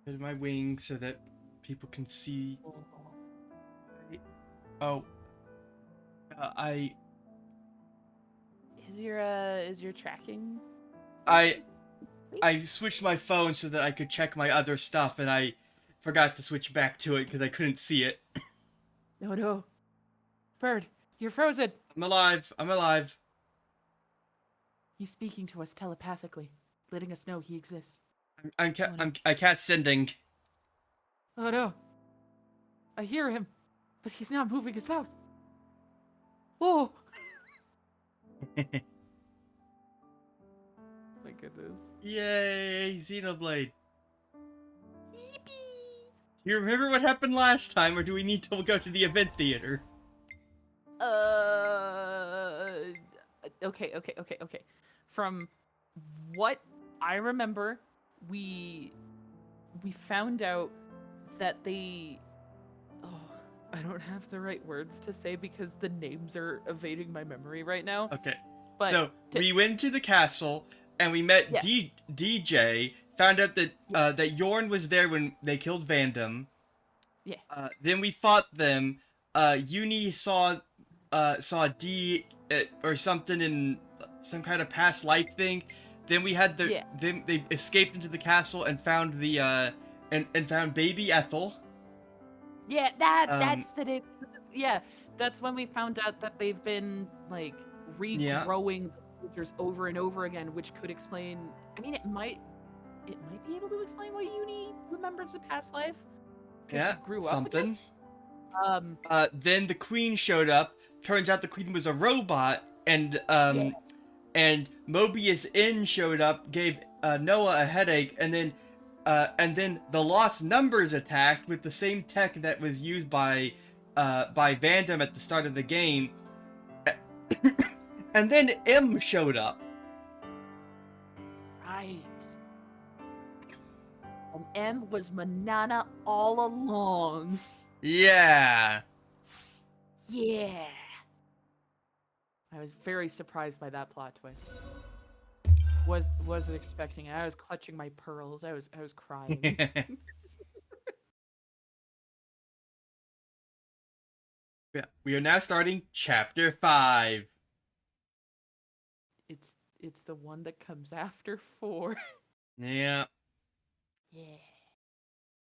Put my wings so that people can see. Oh, I Is your tracking? I I switched my phone so that I could check my other stuff, and I forgot to switch back to it because I couldn't see it. No, no. Bird, you're frozen. I'm alive. I'm alive. He's speaking to us telepathically, letting us know he exists. Oh no. I can't sending. Oh no. I hear him, but he's not moving his mouth. Oh! My goodness. Yay, Xenoblade. Yippee! Do you remember what happened last time, or do we need to go to the event theater? Uh. Okay. From what I remember, we found out that they. Oh, I don't have the right words to say because the names are evading my memory right now. Okay. But So we went to the castle and we met yeah, DJ. Found out that yeah, that Yorn was there when they killed Vandam. yeah, Then we fought them. Uni saw D or something in some kind of past life thing. Then we had the yeah, then they escaped into the castle and found the and found baby Ethel. yeah. Um That's the name. Yeah, that's when we found out that they've been like yeah. regrowing the soldiers over and over again, which could explain. I mean, it might be able to explain why Uni remembers a past life because she Yeah, grew up with it. something. Um, Then the queen showed up. Turns out the queen was a robot, yeah, and Mobius Inn showed up, gave Noah a headache, and then the Lost Numbers attacked with the same tech that was used by Vandam at the start of the game, and then M showed up. right. And M was Manana all along. Yeah. Yeah. I was very surprised by that plot twist. Wasn't expecting it. I was clutching my pearls. I was crying. Yeah. We are now starting chapter 5. It's the one that comes after 4. Yeah. Yeah.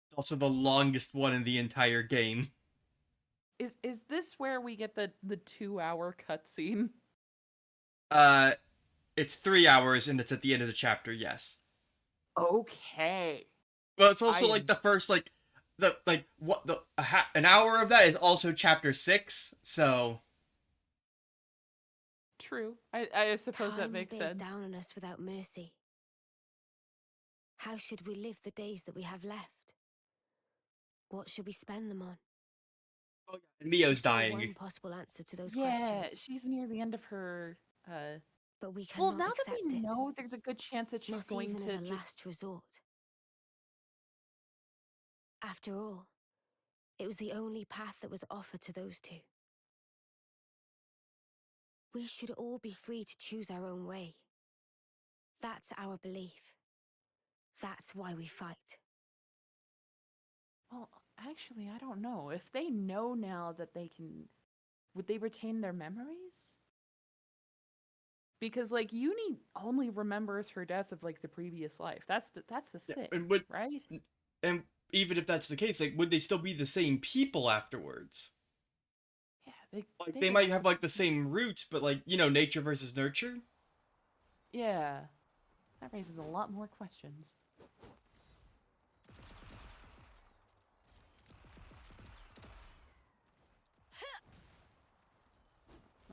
It's also the longest one in the entire game. Is this where we get the 2-hour cutscene? Uh, it's 3 hours and it's at the end of the chapter. Yes. Okay. Well, it's I also like am the first the what the an hour of that is also chapter 6. So true. I suppose that Time makes bears sense. down on us without mercy. How should we live the days that we have left? What should we spend them on? and We Mio's saw dying. one possible answer to those Yeah, questions, she's near the end of her but we well, cannot now that accept we it, know there's a good chance that she's not going even as to a just last resort. After all, it was the only path that was offered to those two. We should all be free to choose our own way. That's our belief. That's why we fight. well, actually, I don't know. If they know now that they can would they retain their memories? Because like Uni only remembers her death of like the previous life. That's the Yeah, thing, and would right? and even if that's the case, like would they still be the same people afterwards? Yeah, Like they they could might have like the same roots, but like nature versus nurture. yeah. That raises a lot more questions.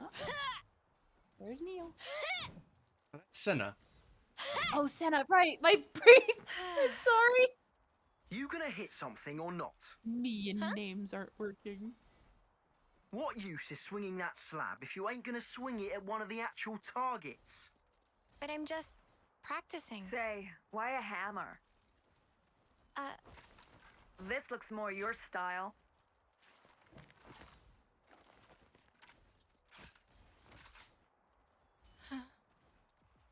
Oh, where's Neil? That's Senna. Oh, Senna, right. My brain. I'm sorry. You gonna hit something or not? Me and names aren't working. What use is swinging that slab if you ain't gonna swing it at one of the actual targets? But I'm just practicing. Say, why a hammer? Uh, This looks more your style.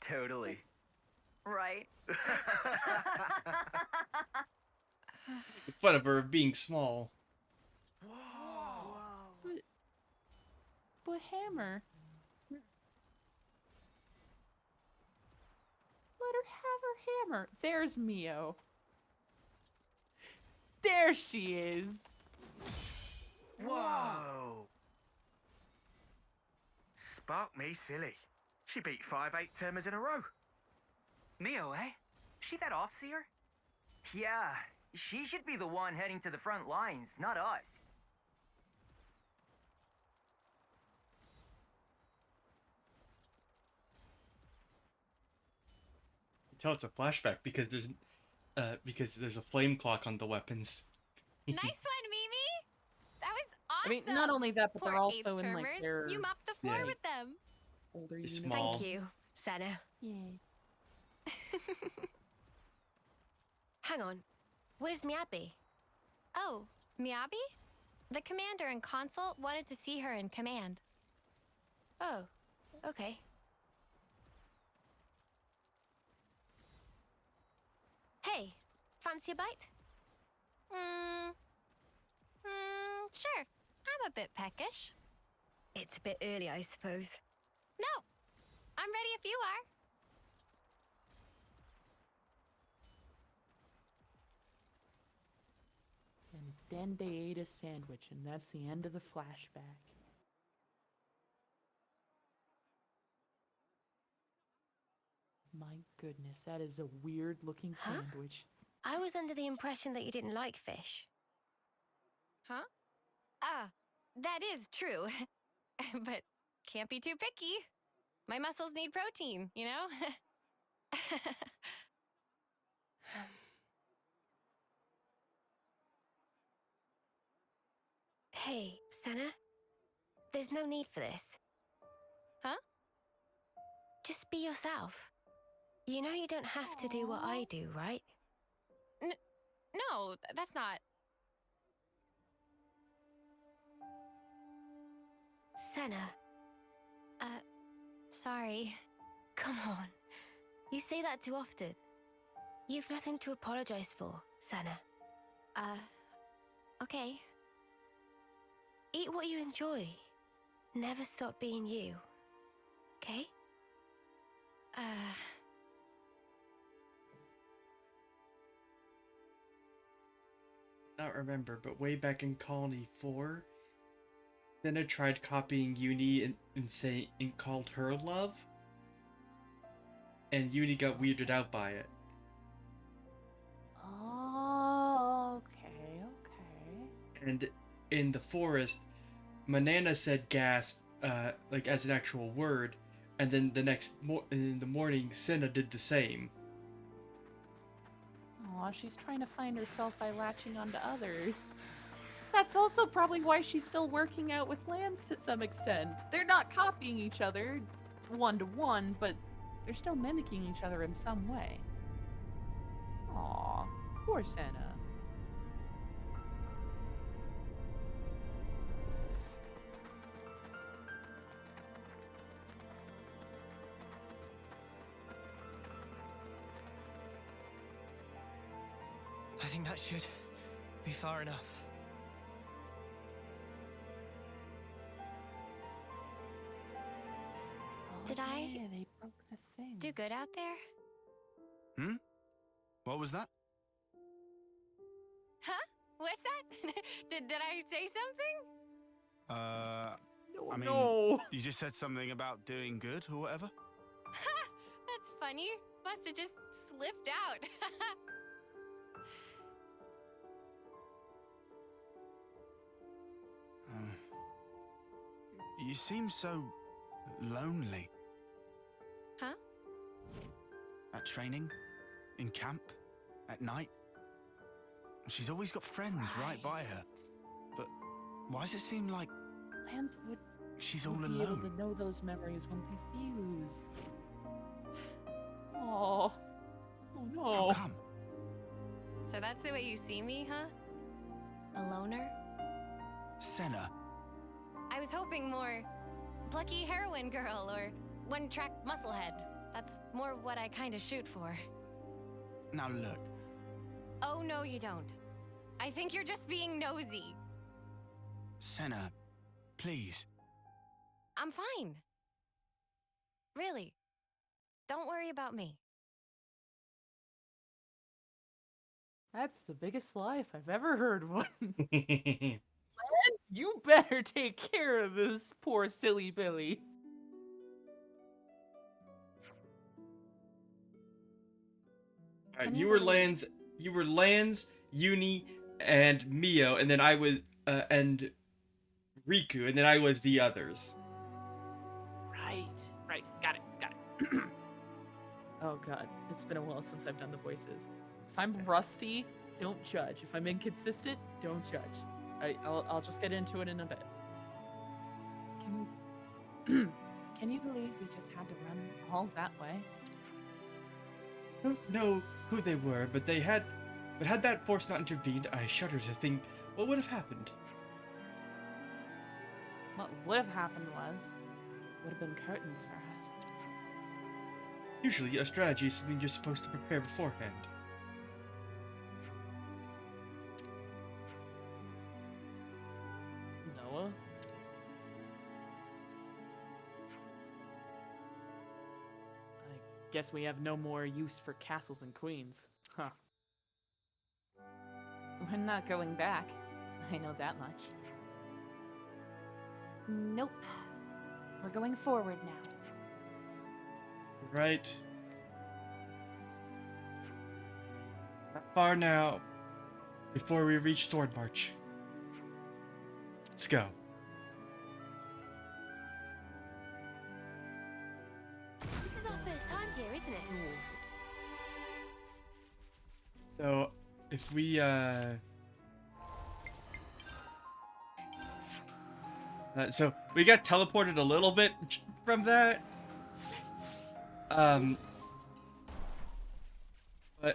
Totally. Right. whatever, of being small. But Hammer. Let her have her hammer. There's Mio. There she is. Whoa! Spark me silly. She beat 5 8-termers in a row. Mio, eh? She that off-seer? Yeah, she should be the one heading to the front lines, not us. You tell it's a flashback because there's a flame clock on the weapons. Nice one, Mimi. That was I awesome. mean, not only that, but Poor they're also in like eighth-termers. their You mopped the floor Yeah. with them. older It's units. small. Thank you, Senna. Yay. Hang on. Where's Miyabi? Oh, Miyabi? The commander and consult wanted to see her in command. Oh, okay. Hey, fancy a bite? Sure. I'm a bit peckish. It's a bit early, I suppose. No, I'm ready if you are. And then they ate a sandwich, and that's the end of the flashback. My goodness, that is a weird looking Huh? sandwich. I was under the impression that you didn't like fish. Huh? Ah, that is true. But can't be too picky. My muscles need protein, you know? Hey, Senna. There's no need for this. Huh? Just be yourself. You know you don't have to do what I do, right? No, that's not. Senna, Sorry. come on. You say that too often. You've nothing to apologize for, Senna. Okay. Eat what you enjoy. Never stop being you. Okay? Not remember, but way back in Colony 4, Senna tried copying Uni and called her love, and Uni got weirded out by it. Oh, okay. And in the forest, Manana said gasp, like as an actual word, and then in the morning, Senna did the same. Aw, she's trying to find herself by latching onto others. That's also probably why she's still working out with Lance to some extent. They're not copying each other one-to-one, but they're still mimicking each other in some way. Aw, poor Senna. I think that should be far enough. Oh, Did I yeah, they broke the thing. Do good out there? Hmm? What was that? Huh? What's that? did I say something? No, I mean, no. you just said something about doing good or whatever? That's funny. Must have just slipped out. You seem so lonely. Huh? At training, in camp, at night. She's always got friends right by her. But why does it seem like Lance would she's all be able alone? to know those memories when we fuse. Oh. Oh no. How come? So that's the way you see me, huh? A loner? Senna, I was hoping more plucky heroine girl or one-track musclehead. That's more what I kind of shoot for. now look, Oh, no, you don't. I think you're just being nosy. Senna, please. I'm fine. Really. Don't worry about me. That's the biggest lie if I've ever heard one. You better take care of this poor silly Billy. Alright, Can you you were believe- Lance, Uni, and Mio, and then I was and Riku, and then I was the others. Right. Got it. Oh god, it's been a while since I've done the voices. If I'm rusty, don't judge. If I'm inconsistent, don't judge. I'll just get into it in a bit. Can you believe we just had to run all that way? I don't know who they were, but had that force not intervened, I shudder to think what would have happened. What would have happened would have been curtains for us. Usually, a strategy is something you're supposed to prepare beforehand. Noah? I guess we have no more use for castles and queens. Huh. We're not going back. I know that much. Nope. We're going forward now. Right. Not far now. Before we reach Sword March. Let's go. This is our first time here, isn't it? So, if we, so, we got teleported a little bit from that. But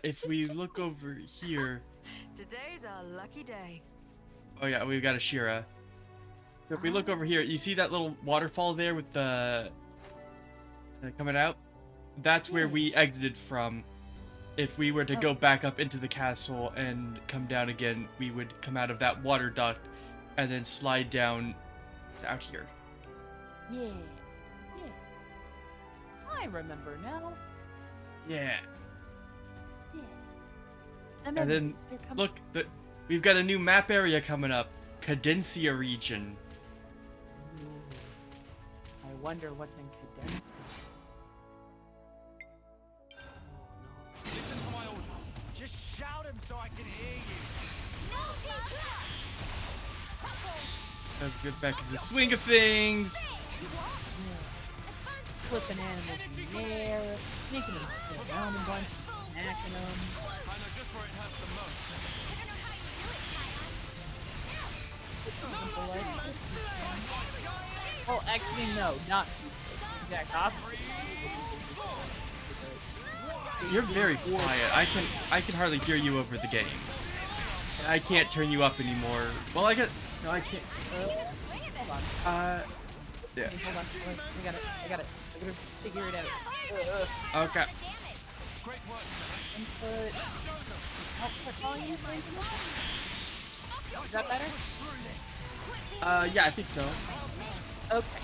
if we look over here... Today's our lucky day. Oh yeah, we've got a Shira. So if we look over here, you see that little waterfall there with the... coming out? That's where we exited from. If we were to go back up into the castle and come down again, we would come out of that water duct and then slide down out here. Yeah. I remember now. Yeah. Yeah. The And then, memories, they're coming. look, we've got a new map area coming up. Cadencia region. Ooh. I wonder what's in Cadencia. Listen to my orders. Just shout them so I can hear you. Let's get back into the swing of things. Flipping animals in the air, making them spin around a bunch, smacking them. I know just where it hurts the most. Well, actually, no, not exact opposite. You're very quiet. I can hardly hear you over the game. And I can't turn you up anymore. Well, I can't. Yeah. Hey, hold on, I got it. I gotta figure it out. Okay. Great work. Input. Output volume, maybe? Is that better? Yeah, I think so. Okay.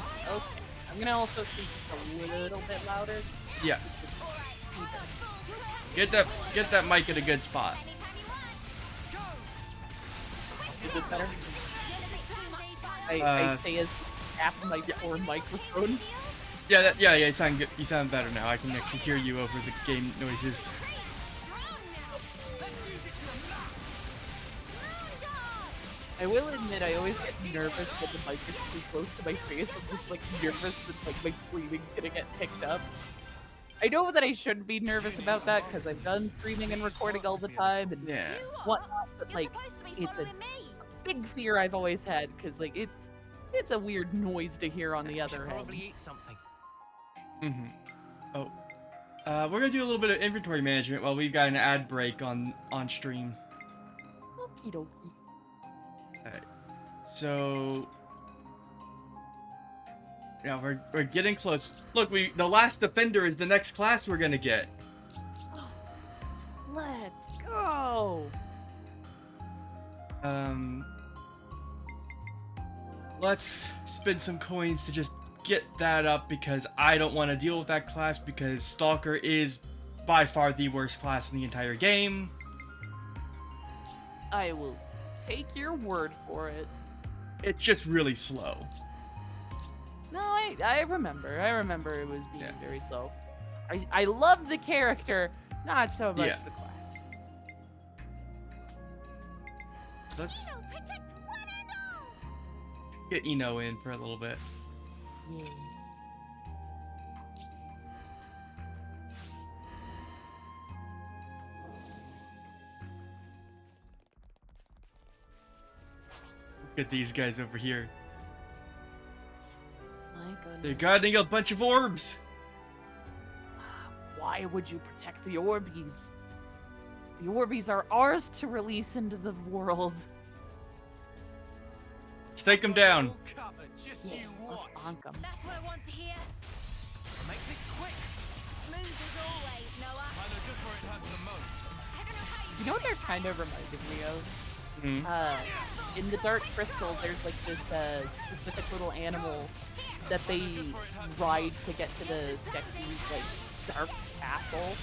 I'm gonna also speak just a little bit louder. Yeah. Get that mic in a good spot. Is this better? I say as tap my poor microphone. Yeah, you sound good. You sound better now. I can actually hear you over the game noises. I will admit I always get nervous when the mic is too close to my face. I'm just like nervous that like my screaming's gonna get picked up. I know that I shouldn't be nervous about that because I've done streaming and recording all the time and whatnot, but like it's a big fear I've always had because like it's a weird noise to hear on the other end. Probably eat something. Mm-hmm. Oh. We're gonna do a little bit of inventory management while we've got an ad break on stream. Okie dokie. Alright. So yeah, we're getting close. Look, the last defender is the next class we're gonna get. Let's go. Let's spend some coins to just get that up because I don't want to deal with that class because Stalker is by far the worst class in the entire game. I will take your word for it. It's just really slow. No, I remember. I remember it was being very slow. I love the character, not so much the class. Let's get Eno in for a little bit. Yeah. Look at these guys over here. My goodness. They're guarding a bunch of orbs. Why would you protect the Orbeez? The Orbeez are ours to release into the world. Let's take them down. Yeah, let's bonk 'em. That's what I want to hear. Make this quick. Smooth as always, Noah. I know just where it hurts the most. I don't know how You know what they're kind of reminding me of? Hmm. In the Dark Crystal, there's like this specific little animal that they ride to get to the Skeksis, like, dark castle.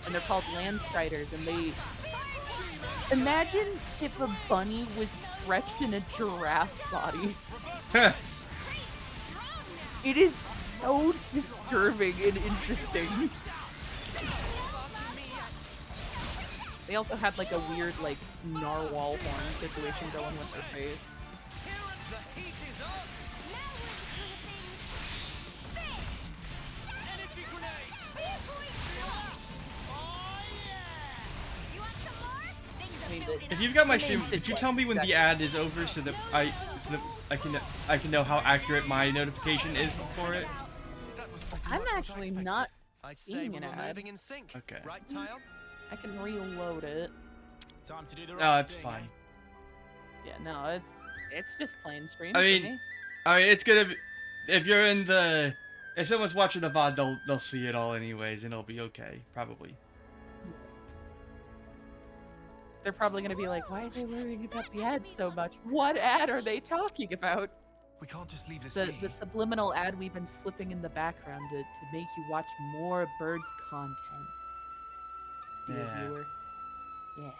And they're called Landstriders, and they... Imagine if a bunny was stretched in a giraffe body. It is so disturbing and interesting. They also had like a weird like narwhal horn situation going with their face. The heat is up. Energy grenade. Oh yeah. You want some more? Things I mean, are building If up. you've got my I mean, stream, could you tell me when the ad is over so that I can know how accurate my notification is for it? That was pretty I'm much what I actually expected. not I'd say seeing we an were ad. moving in sync. Okay. Right, Tile? I can reload it. Time to do the No, right it's thing, fine. Yeah, no, it's just plain stream. I for mean, me. it's gonna be, if someone's watching the VOD, they'll see it all anyways, and it'll be okay, probably. They're probably gonna be like, why are they worrying about the ad so much? What ad are they talking about? We can't just leave this The be. subliminal ad we've been slipping in the background to make you watch more Birds content. Dear Yeah. viewer. Yeah.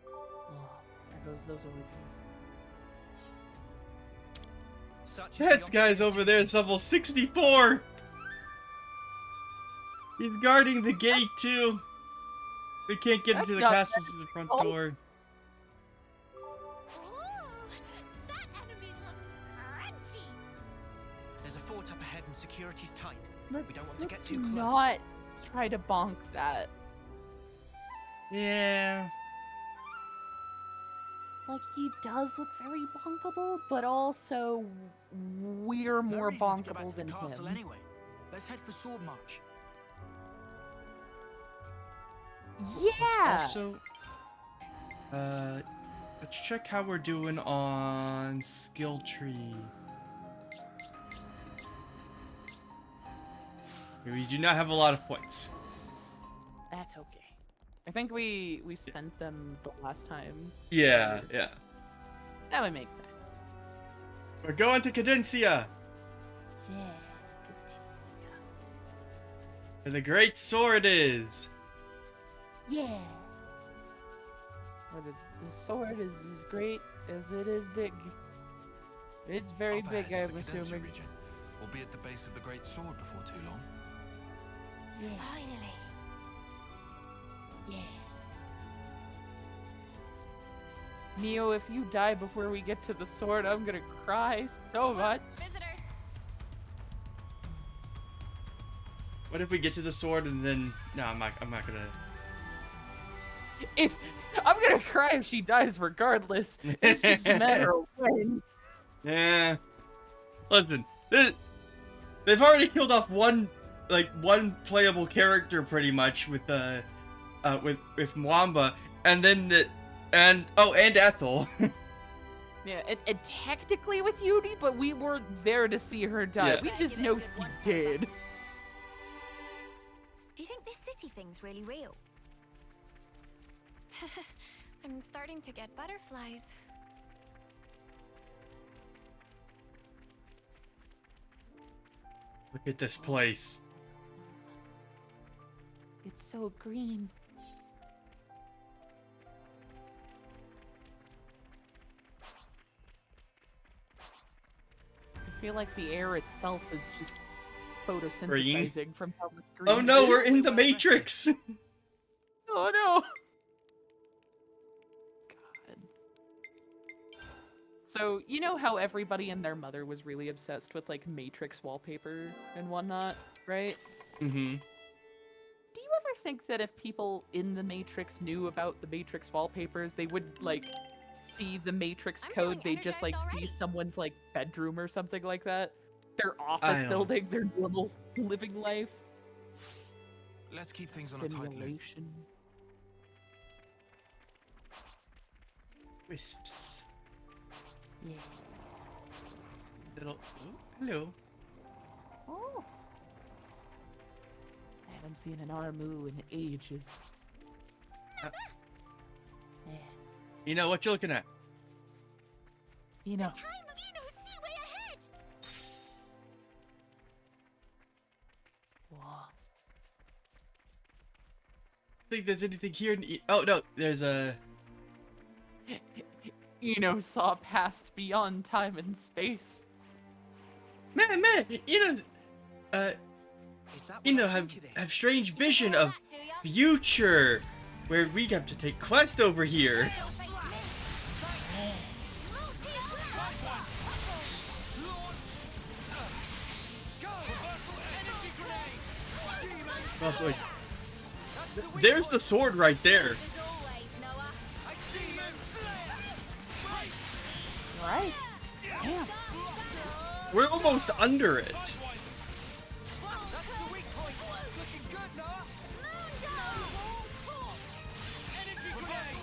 Oh, there goes those Orbeez. Such is That the guy's over there is level 64! He's guarding the gate, too! We can't get into That's the not castle through the front Oh. door. Ooh, that enemy looked crunchy. There's a fort up ahead and security's tight. Let- We don't want to get Let's too close. not try to bonk that. Yeah. Like, he does look very bonkable, but also we're No more reason to go back bonkable to the than castle him. anyway. Let's head for Sword March. Yeah! Also, let's check how we're doing on skill tree. We do not have a lot of points. That's okay. I think we spent them the last time. Yeah. That would make sense. We're going to Cadencia, Yeah. where the great sword is. Yeah. Well, the sword is as great as it is big. It's very Up big, ahead is I'm the Cadencia assuming. region. We'll be at the base of the Great Sword before too long. Yeah. Finally. Yeah. Neo, if you die before we get to the sword, I'm gonna cry so much. Visitors. What if we get to the sword and then? No, I'm not gonna. If I'm gonna cry if she dies regardless. It's just a matter of when. Yeah. Listen, they've already killed off one playable character pretty much with with Mwamba, and then and Ethel. Yeah, and technically with Yudi, but we weren't there to see her die. Yeah. We just know she did. Do you think this city thing's really real? I'm starting to get butterflies. Look at this place. It's so green. I feel like the air itself is just photosynthesizing from how much green Oh no, it we're is. in the Matrix! Oh no! God. So, you know how everybody and their mother was really obsessed with, like, Matrix wallpaper and whatnot, right? Mm-hmm. Do you ever think that if people in the Matrix knew about the Matrix wallpapers, they would, like, see the Matrix I'm code, feeling they'd just, like, energized see already. someone's, like, bedroom or something like that? Their I office don't- building, their normal living life? Let's keep things on a tight loop. Simulation. Wisps. Yeah. Little... Oh, hello. Oh. I haven't seen an Armu in ages. Uh, Yeah. You know what you're looking at? You know. Time of Seaway ahead! Whoa. Think there's anything here in oh no, there's a Saw past beyond time and space. man, Is that what I have think it is? have strange vision of That, do ya? future where we have to take quest over here. Also, like, there's the sword right there. I see you! Right? Yeah. We're almost under it. That's the weak point! Looking good, Noah! Energy grenade!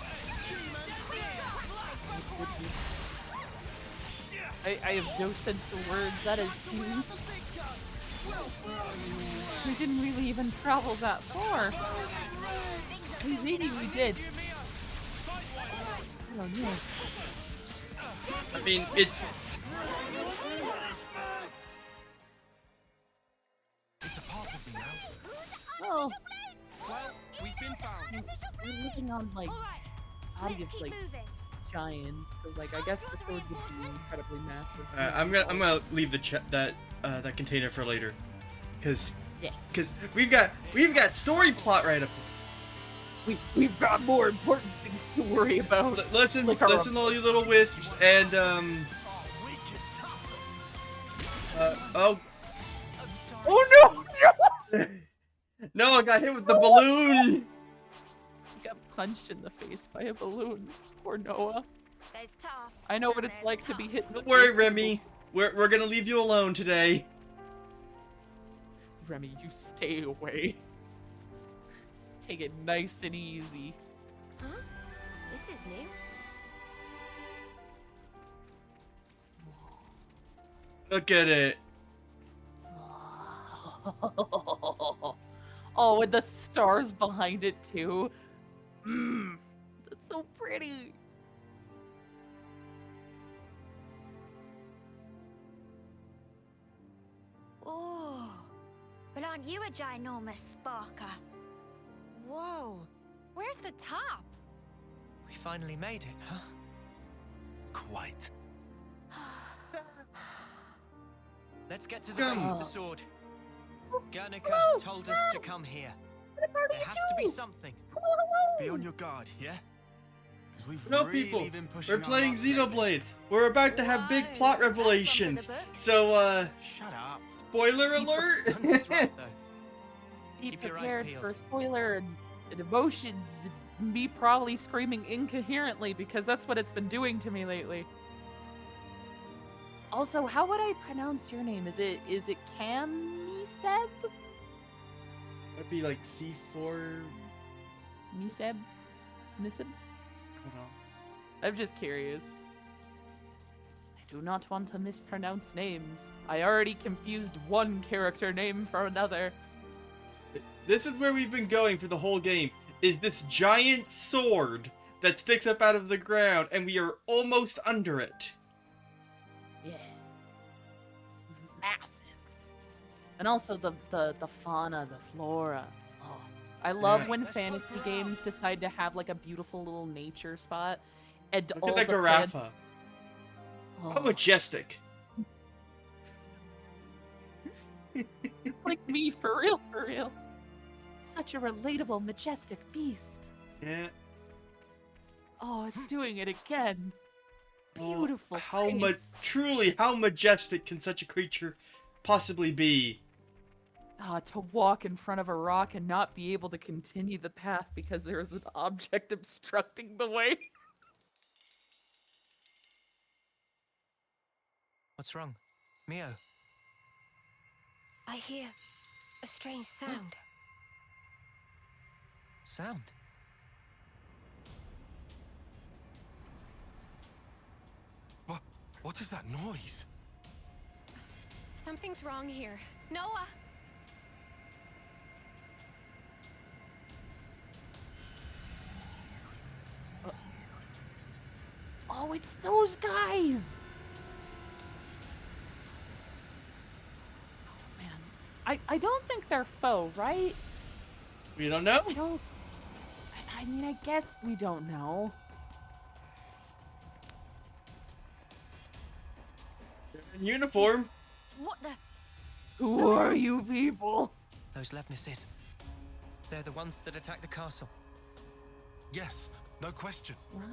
I have no sense for words. That is huge. We didn't really even travel that far. Maybe we did. I don't know. I mean, it's It's a part of me now. Well, Well, we've been found. we're living on, like, body Let's of, keep like, moving. giants. So, like, I guess the sword would be incredibly massive. I'm gonna leave the that container for later, cause Yeah. we've got story plot right up. We've got more important things to worry about. Listen, Like our- listen, all you little wisps, and oh Oh no! no, I got hit with the balloon. He got punched in the face by a balloon. Poor Noah. There's tough. I know what and it's there's like to be tough. hit in the Don't worry, face. Remy. We're gonna leave you alone today. Remy, you stay away. Take it nice and easy. Huh? This is new. Look at it. Oh, with the stars behind it too. Mmm, that's so pretty. Oh, but aren't you a ginormous sparker? Whoa. Where's the top? We finally made it, huh? Quite. Let's get to the Come base of on. the sword. Guernica Hello, told us to come here. What are There you has to be doing? something. Be on your guard, yeah? Because we've No, really people, been pushing we're our playing luck lately. Xenoblade. We're about to have big Whoa, plot that's under the revelations. book. So, Shut up. spoiler alert. Hunter's right, though. Be Keep your eyes prepared peeled. for spoiler and emotions. And me probably screaming incoherently because that's what it's been doing to me lately. Also, how would I pronounce your name? Is it Camiseb? That'd be like C4. Miseb? Miseb? Hold on. I'm just curious. I do not want to mispronounce names. I already confused one character name for another. This is where we've been going for the whole game. Is this giant sword that sticks up out of the ground, and we are almost under it. Yeah. It's massive. And also the fauna, the flora. Oh, I love Yeah. when fantasy games decide to have like a beautiful little nature spot. And Look all at the the Garaffa. Oh, How majestic. it's like me, for real, for real. Such a relatable, majestic beast. Yeah. Oh, it's doing it again. Beautiful. How face. truly, how majestic can such a creature possibly be? To walk in front of a rock and not be able to continue the path because there's an object obstructing the way. What's wrong? Mio? I hear a strange sound. Sound? What is that noise? Something's wrong here. Noah! Oh, it's those guys! Oh, man. I don't think they're foe, right? We don't know. I mean, I guess we don't know. They're in uniform. What the? Who are you people? Those Levnesses. They're the ones that attacked the castle. Yes, no question. Right.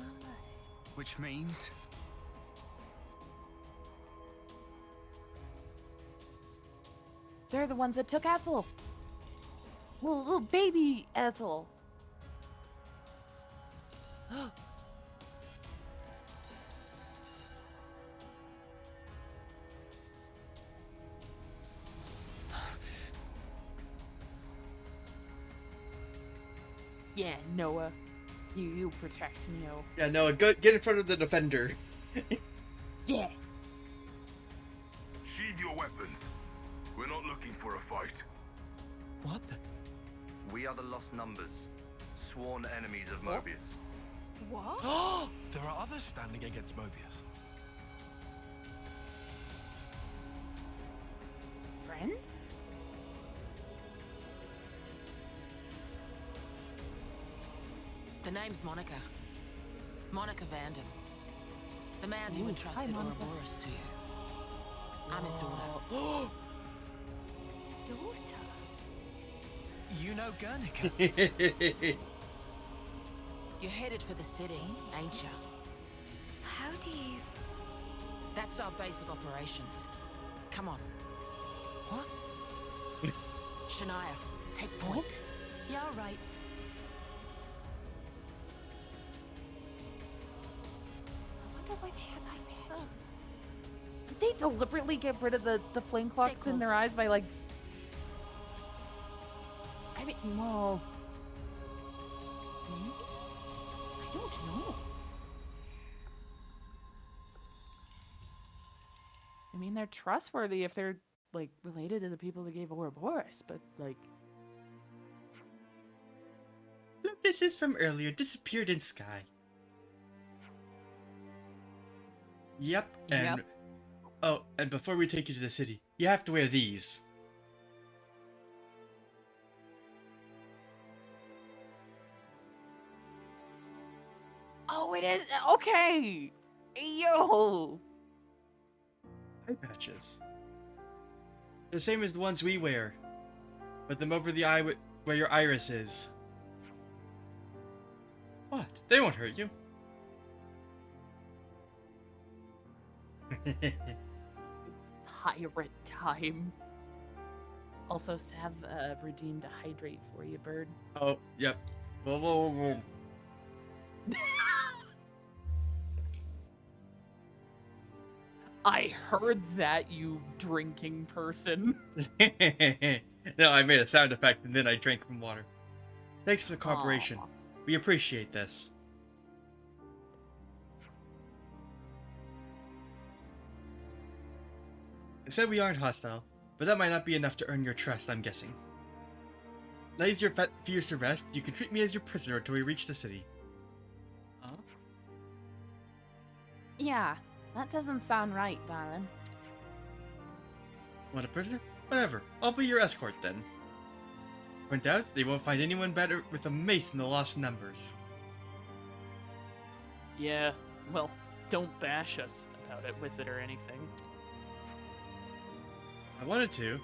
Which means They're the ones that took Ethel. Little baby Ethel. Yeah, Noah. You protect Neo. Yeah, no, get in front of the defender. Yeah. Sheathe your weapons. We're not looking for a fight. What the? We are the lost numbers, sworn enemies of Mobius. What? there are others standing against Mobius. Friend? The name's Monica. Monica Vanden. The man who Ooh, entrusted hi, Monica. Ouroboros to you. I'm his daughter. Daughter? You know Guernica? You're headed for the city, ain't ya? How do you... That's our base of operations. Come on. What? Shania, take point. You're right. I wonder why they have eye patches. Did they deliberately get rid of the flame clocks in their close. eyes by like... I mean, well... Maybe? I don't know. I mean, they're trustworthy if they're, like, related to the people that gave Ouroboros, but, like... This is from earlier, disappeared in sky. Yep, and... Yep. Oh, and before we take you to the city, you have to wear these. Oh, it is? Okay! Yo! Eye patches. The same as the ones we wear. Put them over the eye where your iris is. What? They won't hurt you. Pirate time. Also, Sav redeemed a hydrate for you, bird. Oh, yep. Whoa, whoa, whoa. I heard that, you drinking person. No, I made a sound effect and then I drank from water. Thanks for the cooperation. Aw. We appreciate this. I said we aren't hostile, but that might not be enough to earn your trust, I'm guessing. Lays your fears to rest, you can treat me as your prisoner until we reach the city. Yeah, that doesn't sound right, darling. Want a prisoner? Whatever. I'll be your escort then. When doubt, they won't find anyone better with a mace in the lost numbers. Yeah, well, don't bash us about it with it or anything. I wanted to.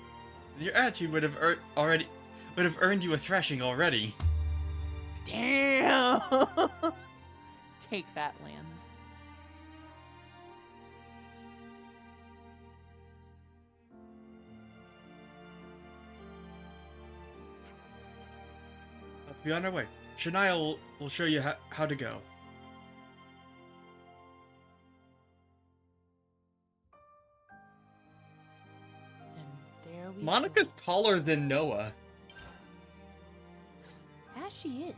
Your attitude would have earned you a thrashing already. Damn! Take that, Lands. Let's be on our way. Shania will show you how to go. And there we Monica's taller than Noah. go. As she is.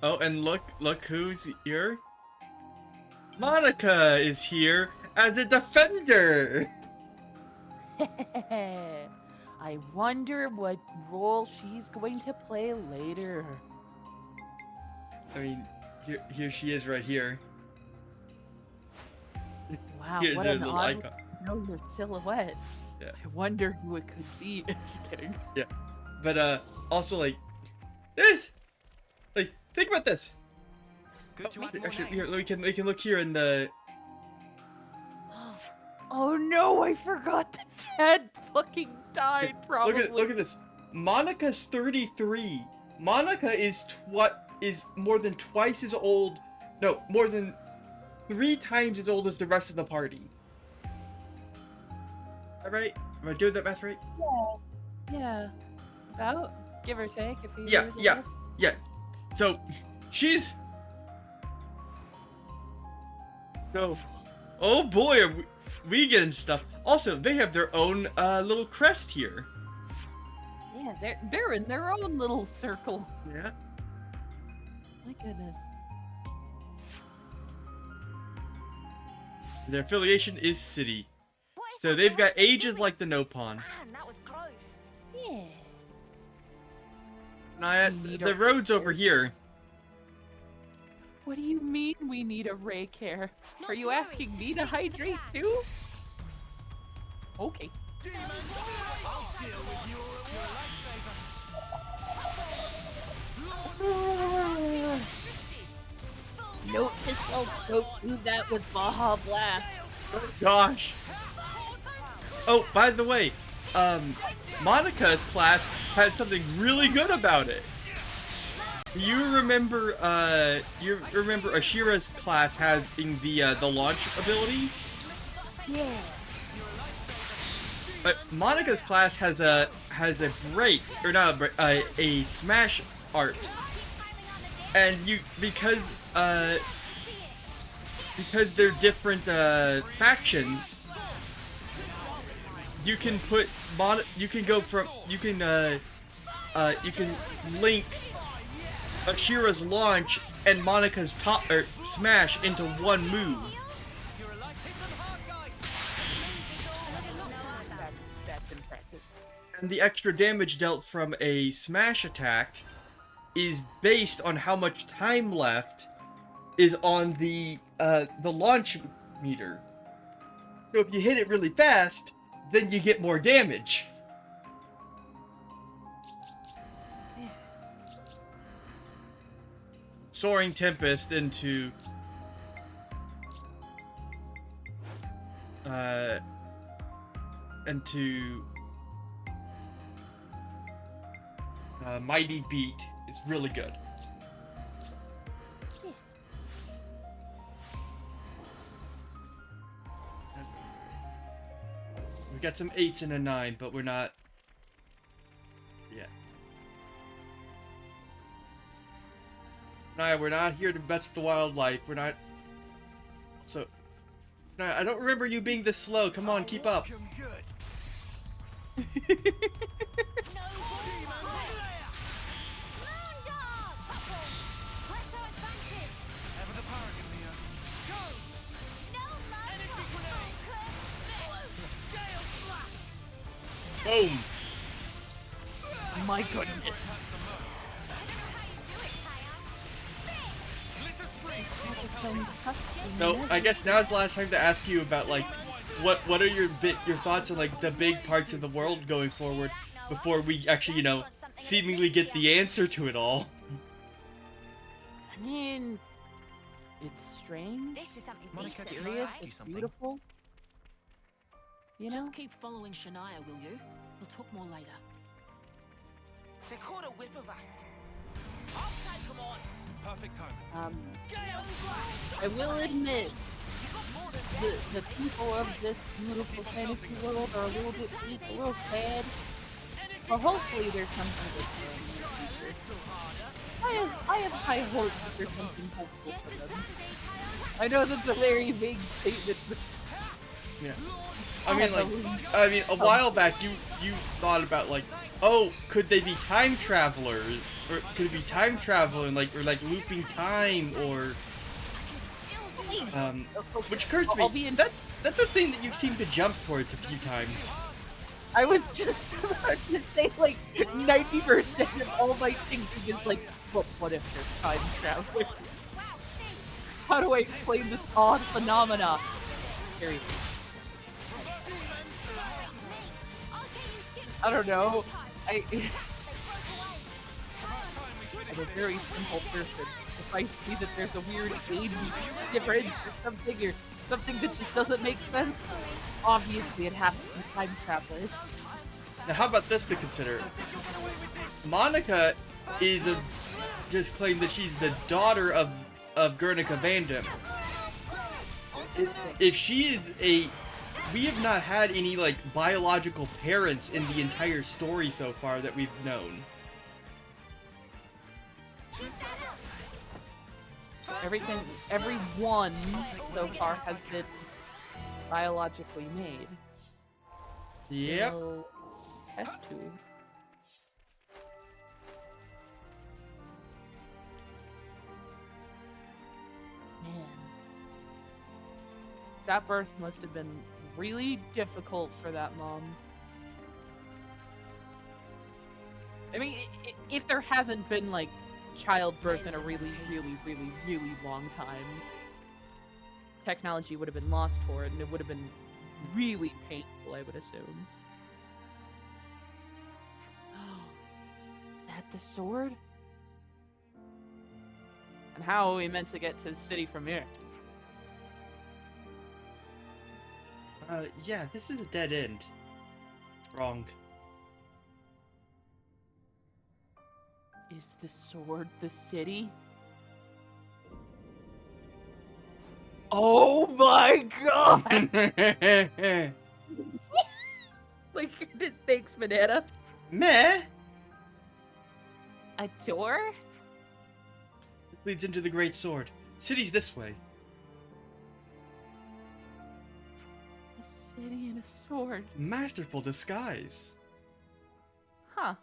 Oh, and look who's here. Monica is here as a defender. I wonder what role she's going to play later. I mean, here she is right here. Wow, Here's what her an little odd icon. familiar silhouette. Yeah. I wonder who it could be. Just kidding. Yeah, but also like this. Like, think about this. Good to add more Actually, names. here we can look here in the. Oh no, I forgot that Dad fucking died, probably. Look at this. Monica's 33. Monica is more than twice as old. No, more than 3 times as old as the rest of the party. All right? Am I doing that math right? Yeah. About, give or take, a few Yeah, years. I yeah. guess. Yeah. So, she's. So, oh boy, are we getting stuff. Also, they have their own little crest here. Yeah, they're in their own little circle. Yeah. My goodness. Their affiliation is City. What is So that they've got dwarf doing? ages like the Nopon. Man, that was close. Yeah. Now, We need the a road's over here. What do you mean we need a Ray care? Not Are you to worry, asking me to stick to the hydrate plan. too? Okay. I'll deal with your Note to self, don't do that with Baja Blast. Gosh. Oh, by the way, Monica's class has something really good about it. You remember Ashira's class having the launch ability? Yeah. But Monica's class has a break, or not a break, a smash art, and because they're different factions, you can link Ashira's launch and Monica's top or smash into one move. That's impressive. And the extra damage dealt from a smash attack is based on how much time left is on the launch meter. So if you hit it really fast, then you get more damage. Soaring Tempest into Mighty Beat is really good. We got some 8s and a 9, but we're not yet. Nah, we're not here to mess with the wildlife. We're not. So, nah, I don't remember you being this slow. Come on, keep up. Boom. My goodness. No, I guess now's the last time to ask you about like, what are your thoughts on like the big parts of the world going forward before we actually, you know, seemingly get the answer to it all. I mean, it's strange, it's mysterious, it's beautiful. You know? Just keep following Shania, will you? We'll talk more later. They caught a whiff of us. I'll take them on. Perfect time. I will admit, the people of this beautiful fantasy world are a little bit weak, a little sad. But hopefully there's something that's going in the future. I have high hopes that there's something hopeful for them. I know that's a very vague statement, but yeah. I mean, a while back you thought about like, oh, could they be time travelers, or could it be time traveling, like, or like looping time, or which occurs to me, that's a thing that you seem to jump towards a few times. I was just about to say, like, 90% of all my thinking is like, what if they're time travelers? How do I explain this odd phenomena? Seriously. I don't know. I'm a very simple person. If I see that there's a weird age difference or something that just doesn't make sense, obviously it has to be time travelers. Now, how about this to consider? Monica is just claimed that she's the daughter of Guernica Vandam. If she is we have not had any like biological parents in the entire story so far that we've known. Everyone so far has been biologically made. Yep. Test tube. Man. That birth must have been really difficult for that mom. I mean, if there hasn't been, like, childbirth in a really, really, really, really long time, technology would have been lost for it, and it would have been really painful, I would assume. Is that the sword? And how are we meant to get to the city from here? Yeah, this is a dead end. Wrong. Is the sword the city? Oh my god! My goodness, thanks, Banana. Meh. A door? It leads into the Great Sword. City's this way. A city and a sword. Masterful disguise. Huh.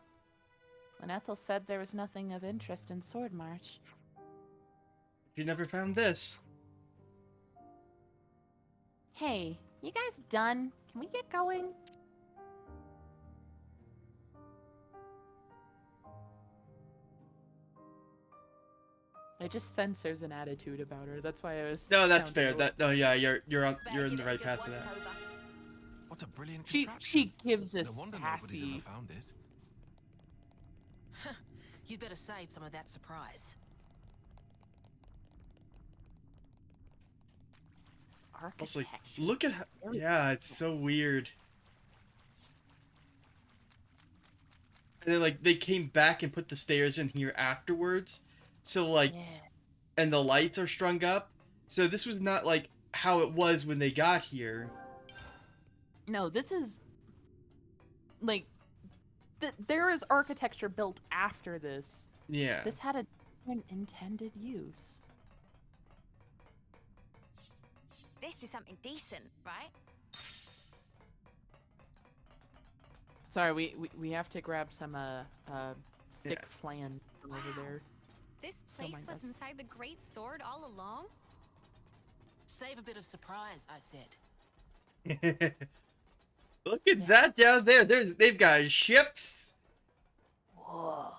When Ethel said there was nothing of interest in Sword March. You never found this. Hey, you guys done? Can we get going? I just sense there's an attitude about her. That's why I was. No, that's fair. Yeah, you're in the right path for that. What a brilliant she gives us no wonder sassy. nobody's ever found it. You better save some of that surprise. Also, like, look at how, yeah, it's so weird. And then like they came back and put the stairs in here afterwards. So like and the lights are strung up. So this was not like how it was when they got here. No, this is like there is architecture built after this. Yeah. This had a different intended use. This is something decent, right? Sorry, we have to grab some thick flan from over there. This place was inside the Great Sword all along? Save a bit of surprise, I said. Look at that down there. They've got ships. Whoa.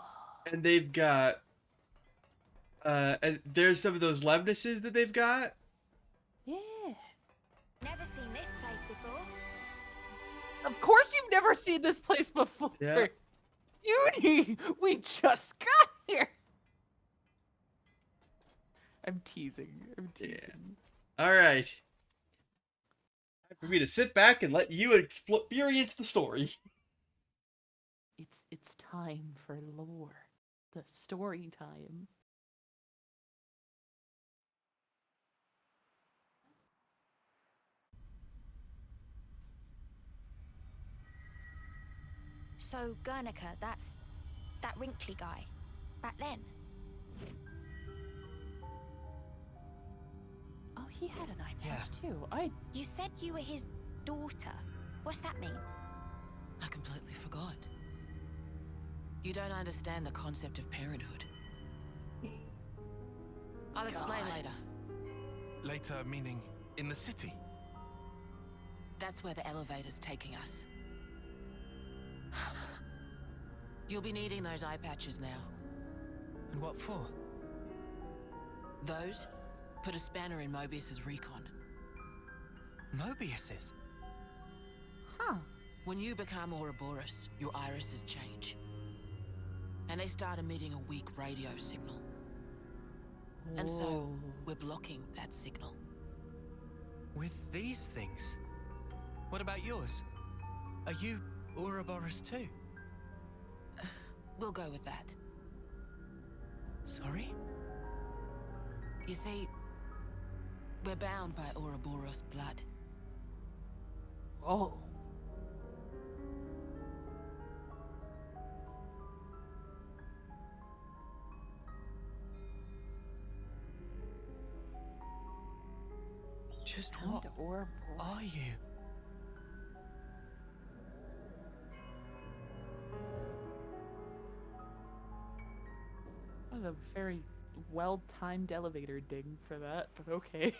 And they've got And there's some of those Levnesses that they've got. Yeah. Never seen this place before. Of course you've never seen this place before. Yeah. Uni, we just got here. I'm teasing. I'm teasing. All right. Time for me to sit back and let you experience the story. It's time for lore. The story time. So Guernica, that's that wrinkly guy. Back then. Oh, he had an eye patch too. You said you were his daughter. What's that mean? I completely forgot. You don't understand the concept of parenthood. I'll explain later. Later, meaning in the city? That's where the elevator's taking us. You'll be needing those eye patches now. And what for? Those put a spanner in Mobius's recon. Mobius's? Huh. When you become Ouroboros, your irises change. And they start emitting a weak radio signal. And so, Whoa. we're blocking that signal. With these things? What about yours? Are you Ouroboros too? We'll go with that. Sorry? You see, we're bound by Ouroboros blood. Oh. Just Bound what to Ouroboros. are you? That was a very well-timed elevator ding for that, but okay.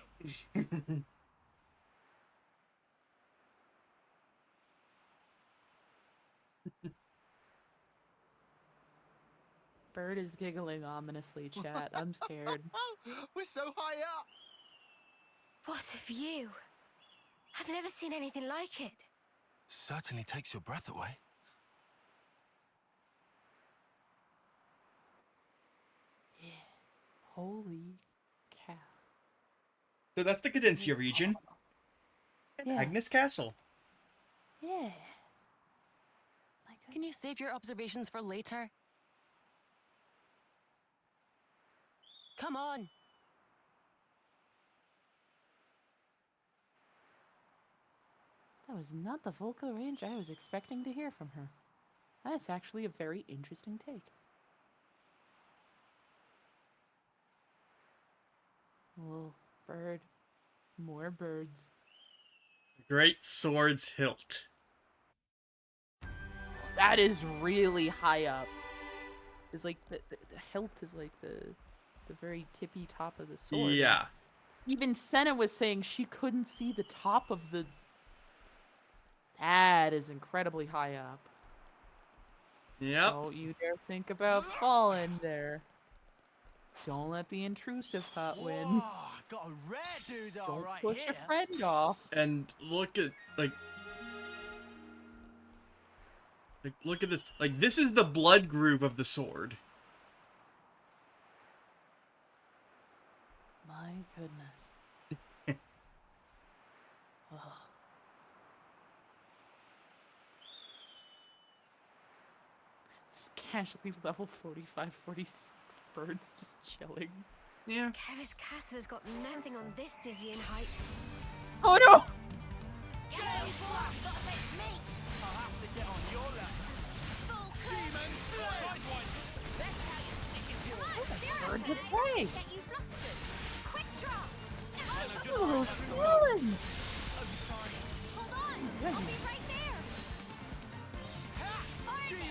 Bird is giggling ominously, chat. I'm scared. We're so high up! What a view. I've never seen anything like it. Certainly takes your breath away. Yeah. Holy cow. So that's the Cadencia region. And Yeah. Agnes Castle. Yeah. Can you save your observations for later? Come on. That was not the vocal range I was expecting to hear from her. That's actually a very interesting take. Well, bird. More birds. Great Sword's Hilt. That is really high up. It's like the hilt is like the very tippy top of the sword. Yeah. Even Senna was saying she couldn't see the top of the... That is incredibly high up. Yep. Don't you dare think about falling there. Don't let the intrusive thought win. Whoa, got a rare doodah Don't right push here. a friend off. And look at, look at this. Like, this is the blood groove of the sword. My goodness. Ugh. Just casually level 45, 46 birds just chilling. Yeah. Kevis Castle has got nothing on this dizzying height. Oh no! Get out, gotta face me! I'll have to get on your level. Full demon slay! That's how you stick it to it. Birds of prey! Get you flustered. Quick drop. Oh, those fallen! Hold on. I'll be right there.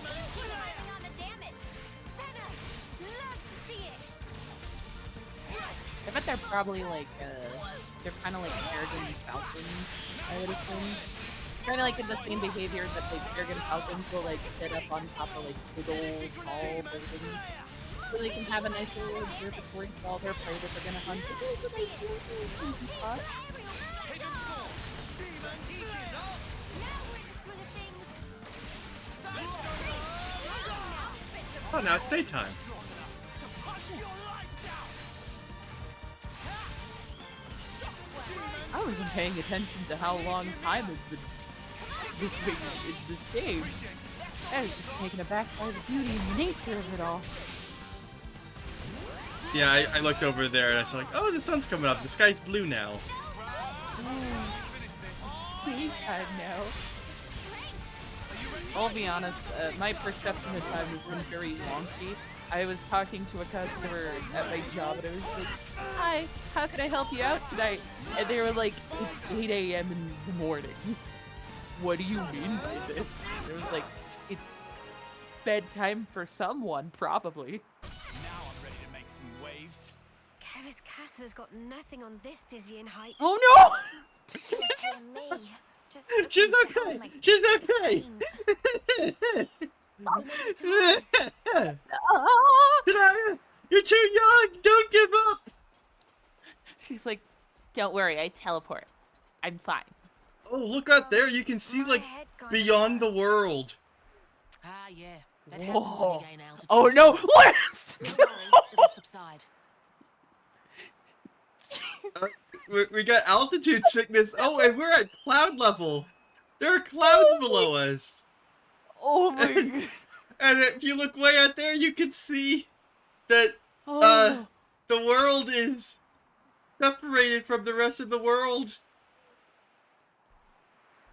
Capitalizing on the damage. Senna, love to see it. I bet they're probably like, they're kind of like Peregrine Falcons, I would assume. Kind of like in the same behavior that like Peregrine Falcons will like sit up on top of like big old tall buildings. So they can have a nice little observatory for all their prey that they're gonna hunt. It's a nice little spot. Oh, now it's daytime. I wasn't paying attention to how long time has been this game. I was just taken aback by the beauty and the nature of it all. Yeah, I looked over there and I saw like, oh, the sun's coming up. The sky's blue now. I know. I'll be honest, my perception of time has been very wonky. I was talking to a customer at my job and I was like, hi, how can I help you out tonight? And they were like, it's 8 a.m. in the morning. What do you mean by this? And it was like, it's bedtime for someone, probably. Now I'm ready to make some waves. Kevis Castle's got nothing on this dizzying height. Oh no! Just me. Just She's looking okay. down like She's okay. You're too young. Don't give up. She's like, don't worry, I teleport. I'm fine. Oh, look out there. You can see like beyond the world. Ah, yeah. That happens when Whoa. you gain altitude. Oh no! Lance! Don't worry, it'll subside. We got altitude sickness. Oh, and we're at cloud level. There are clouds below us. Oh my god. And if you look way out there, you can see that Oh. the world is separated from the rest of the world.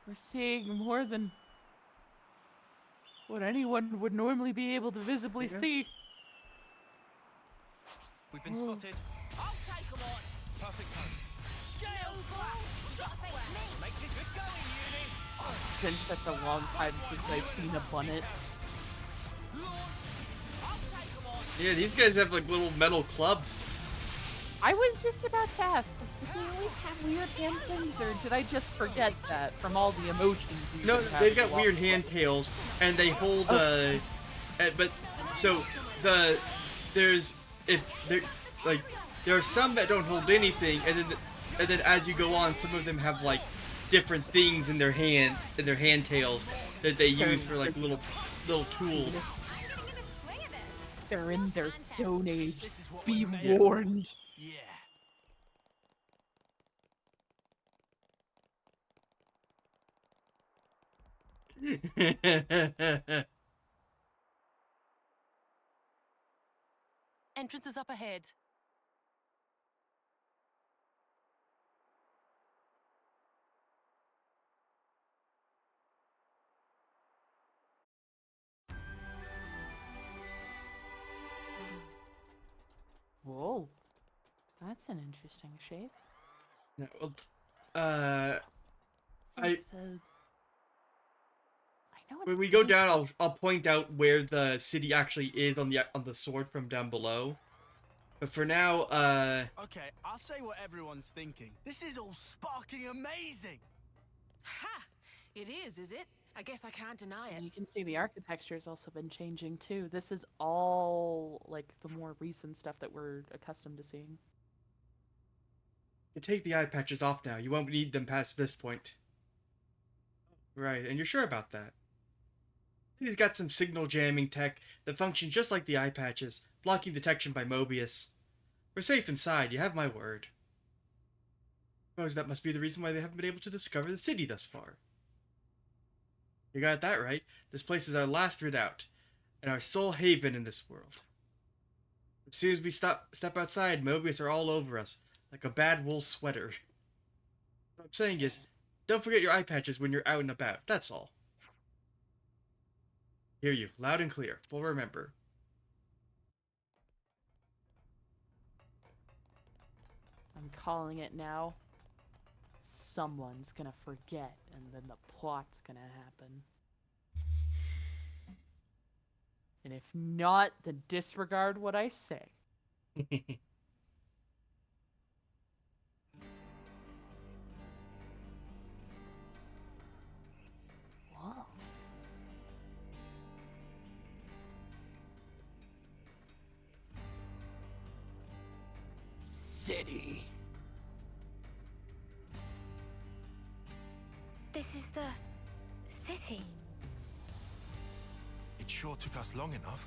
We're seeing more than what anyone would normally be able to visibly see. We've been spotted. I'll take them on. Perfect time. Get over! Make it good going, Uni. It's been such a long time since I've seen a bunnet. Yeah, these guys have like little metal clubs. I was just about to ask, did they always have weird hand things, or did I just forget that from all the emotions? No, they've got weird hand tails, and they hold but so there's there are some that don't hold anything, and then as you go on, some of them have like different things in their hand tails that they use for like little tools. They're in their stone age. Be warned. Yeah. Entrance is up ahead. Whoa. That's an interesting shape. No, when we go down, I'll point out where the city actually is on the sword from down below. But for now, Okay, I'll say what everyone's thinking. This is all sparking amazing. Ha! It is it? I guess I can't deny it. And you can see the architecture's also been changing too. This is all like the more recent stuff that we're accustomed to seeing. you take the eye patches off now. You won't need them past this point. Right, and you're sure about that? He's got some signal jamming tech that functions just like the eye patches, blocking detection by Mobius. We're safe inside, you have my word. Suppose that must be the reason why they haven't been able to discover the city thus far. You got that right. This place is our last redoubt, and our sole haven in this world. As soon as we step outside, Mobius are all over us, like a bad wool sweater. What I'm saying is, don't forget your eye patches when you're out and about, that's all. Hear you, loud and clear. We'll remember. I'm calling it now. Someone's gonna forget, and then the plot's gonna happen. And if not, then disregard what I say. Whoa. city. This is the city. It sure took us long enough.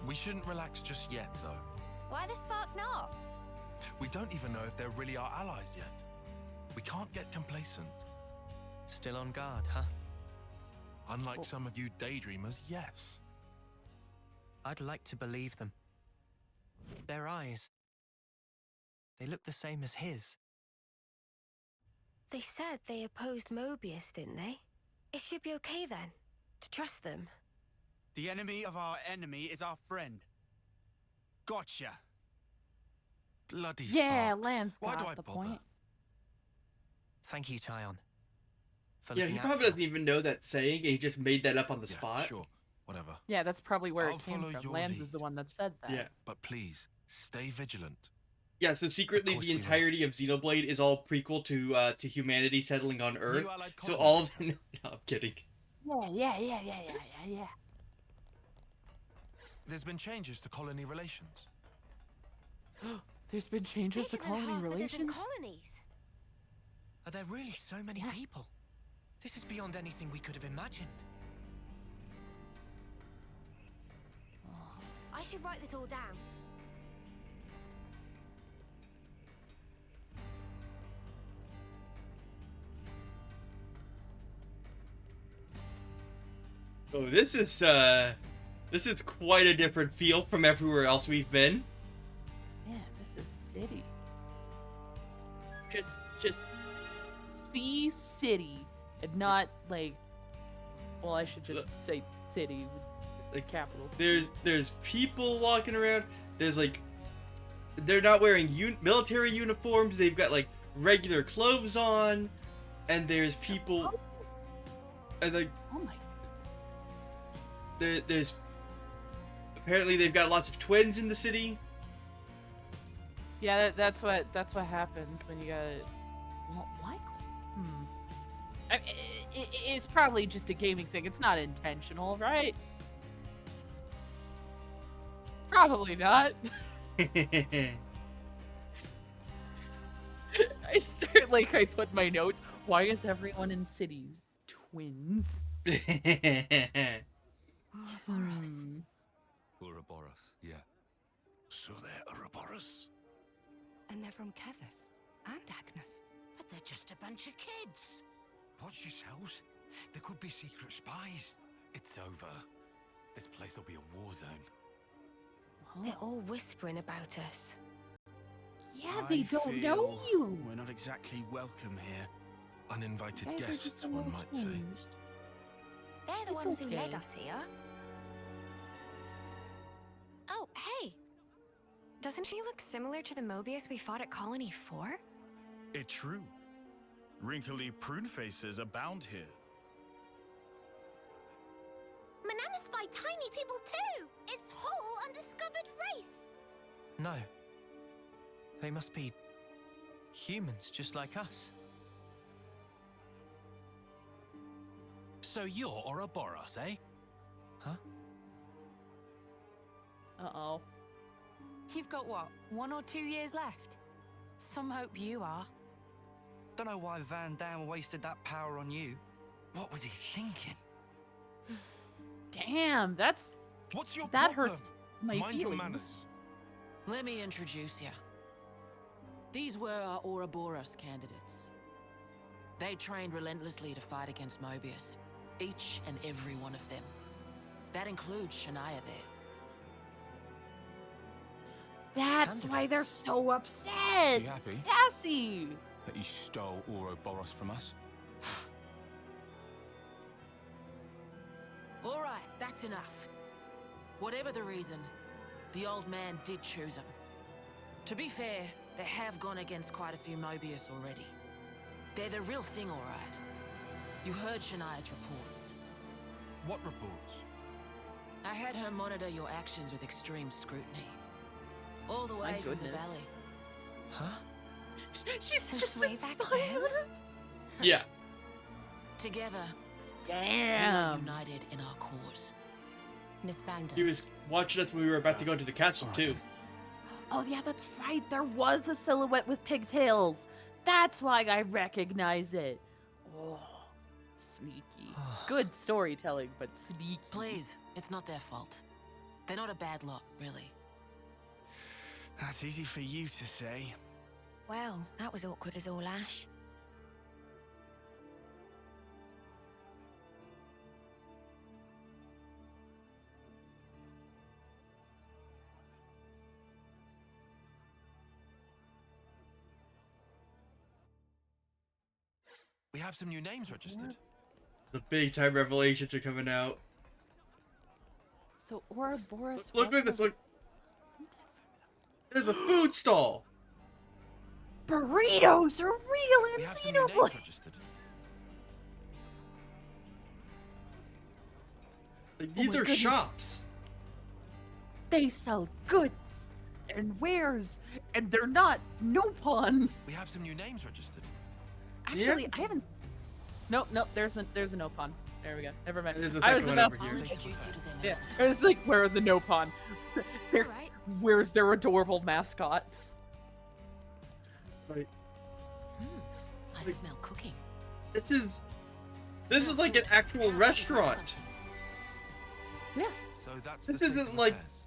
We shouldn't relax just yet, though. Why the spark not? We don't even know if they're really our allies yet. We can't get complacent. Still on guard, huh? Unlike some of you daydreamers, yes. I'd like to believe them. Their eyes. They look the same as his. They said they opposed Mobius, didn't they? It should be okay then, to trust them. The enemy of our enemy is our friend. Gotcha. Bloody Yeah, sparks. Lance Why do got I the bother? point. Thank you, Tyon. For Yeah, looking he out probably for doesn't us. even know that saying. He just made that up on the Yeah, spot. sure. Whatever. Yeah, that's probably where I'll it came follow from. your Lance is lead. the one that said that. Yeah. But please, stay vigilant. Yeah, so secretly course the we will. entirety of Xenoblade is all prequel to humanity settling on Earth. allied So colonies. all of no, I'm kidding. Yeah. There's been changes to colony relations. There's been changes to Bigger than colony half a dozen relations? colonies. Are there really so many Yeah. people? This is beyond anything we could have imagined. I should write this all down. Oh, this is quite a different feel from everywhere else we've been. Yeah, this is city. Just sea city, and not like. Well, I should just say city, the capital. There's people walking around. There's like, they're not wearing military uniforms. They've got like regular clothes on, and there's people. And like, Oh my goodness. there's apparently they've got lots of twins in the city. Yeah, that's what happens when you got. Why? It's probably just a gaming thing. It's not intentional, right? Probably not. I start like I put my notes. Why is everyone in cities twins? Ouroboros, yeah. So they're Ouroboros? And they're from Kevis and Agnes. But they're just a bunch of kids. Watch yourselves. There could be secret spies. It's over. This place will be a war zone. They're all whispering about us. Yeah, they don't know feel you. We're not exactly welcome here. Uninvited Guys are guests, just a one little might say. squeezed. They're the It's ones who okay. led us here. Oh, hey! Doesn't she look similar to the Mobius we fought at Colony 4? It's true. Wrinkly prune faces abound here. Manana spy tiny people too! It's whole undiscovered race! No. They must be humans just like us. So you're Ouroboros, eh? Huh? Uh-oh. You've got what, 1 or 2 years left? Some hope you are. Don't know why Van Dam wasted that power on you. What was he thinking? Damn, that problem? hurts my Mind your feelings. manners. Let me introduce you. These were our Ouroboros candidates. They trained relentlessly to fight against Mobius. Each and every one of them. That includes Shania there. That's why they're so upset. You happy? Sassy. That you stole Ouroboros from us? All right, that's enough. Whatever the reason, the old man did choose them. To be fair, they have gone against quite a few Mobius already. They're the real thing, all right. You heard Shania's reports. What reports? I had her monitor your actions with extreme scrutiny. All the way My from the goodness. valley. Huh? She's Since just way been back spying when? on us. Yeah. Together, we are Damn. united in our cause. Miss Vanda. He was watching us when we were about to go into the castle too. Oh yeah, that's right. There was a silhouette with pigtails. That's why I recognize it. Oh, sneaky. Good storytelling, but sneaky. Please, it's not their fault. They're not a bad lot, really. That's easy for you to say. Well, that was awkward as all ash. We have some new names registered. The big time revelations are coming out. So Ouroboros. Look at this. Look. There's the food stall. Burritos are real We in have some new names Xenoblade. registered. Like, these my are goodness. shops. They sell goods and wares, and they're not Nopon. We have some new names registered. Actually, I haven't. Nope. There's a Nopon. There we go. Never mind. There's a I was second one about over to. here. Introduce you to Yeah, their I was like, where are the Nopon? They're- Alright. Where's their adorable mascot? Like, I smell cooking. this is like an actual restaurant. Yeah. So that's This the state isn't of like- affairs.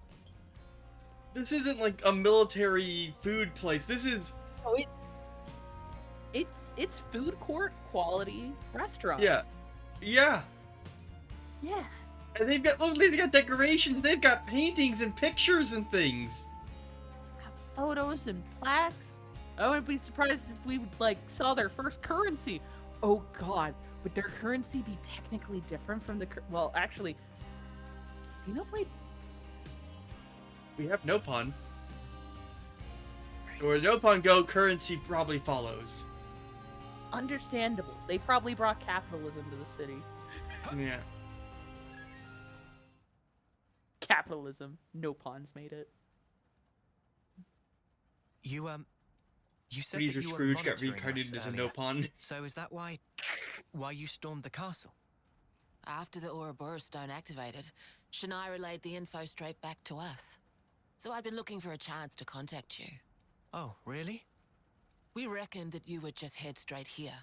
This isn't like a military food place. This is Oh, it's food court quality restaurant. yeah. Yeah. And they've got decorations. They've got paintings and pictures and things. Got photos and plaques. I wouldn't be surprised if we saw their first currency. Oh God, would their currency be technically different from the? Well, actually, Xenoblade. We have Nopon. Where Nopon go, currency probably follows. Understandable. They probably brought capitalism to the city. Yeah. Capitalism. Nopons made it. You said Weezer that you were Scrooge got monitoring reincarnated us as a earlier. Nopon. So is that why you stormed the castle? After the Ouroboros stone activated, Shania relayed the info straight back to us. So I'd been looking for a chance to contact you. Oh, really? We reckoned that you would just head straight here.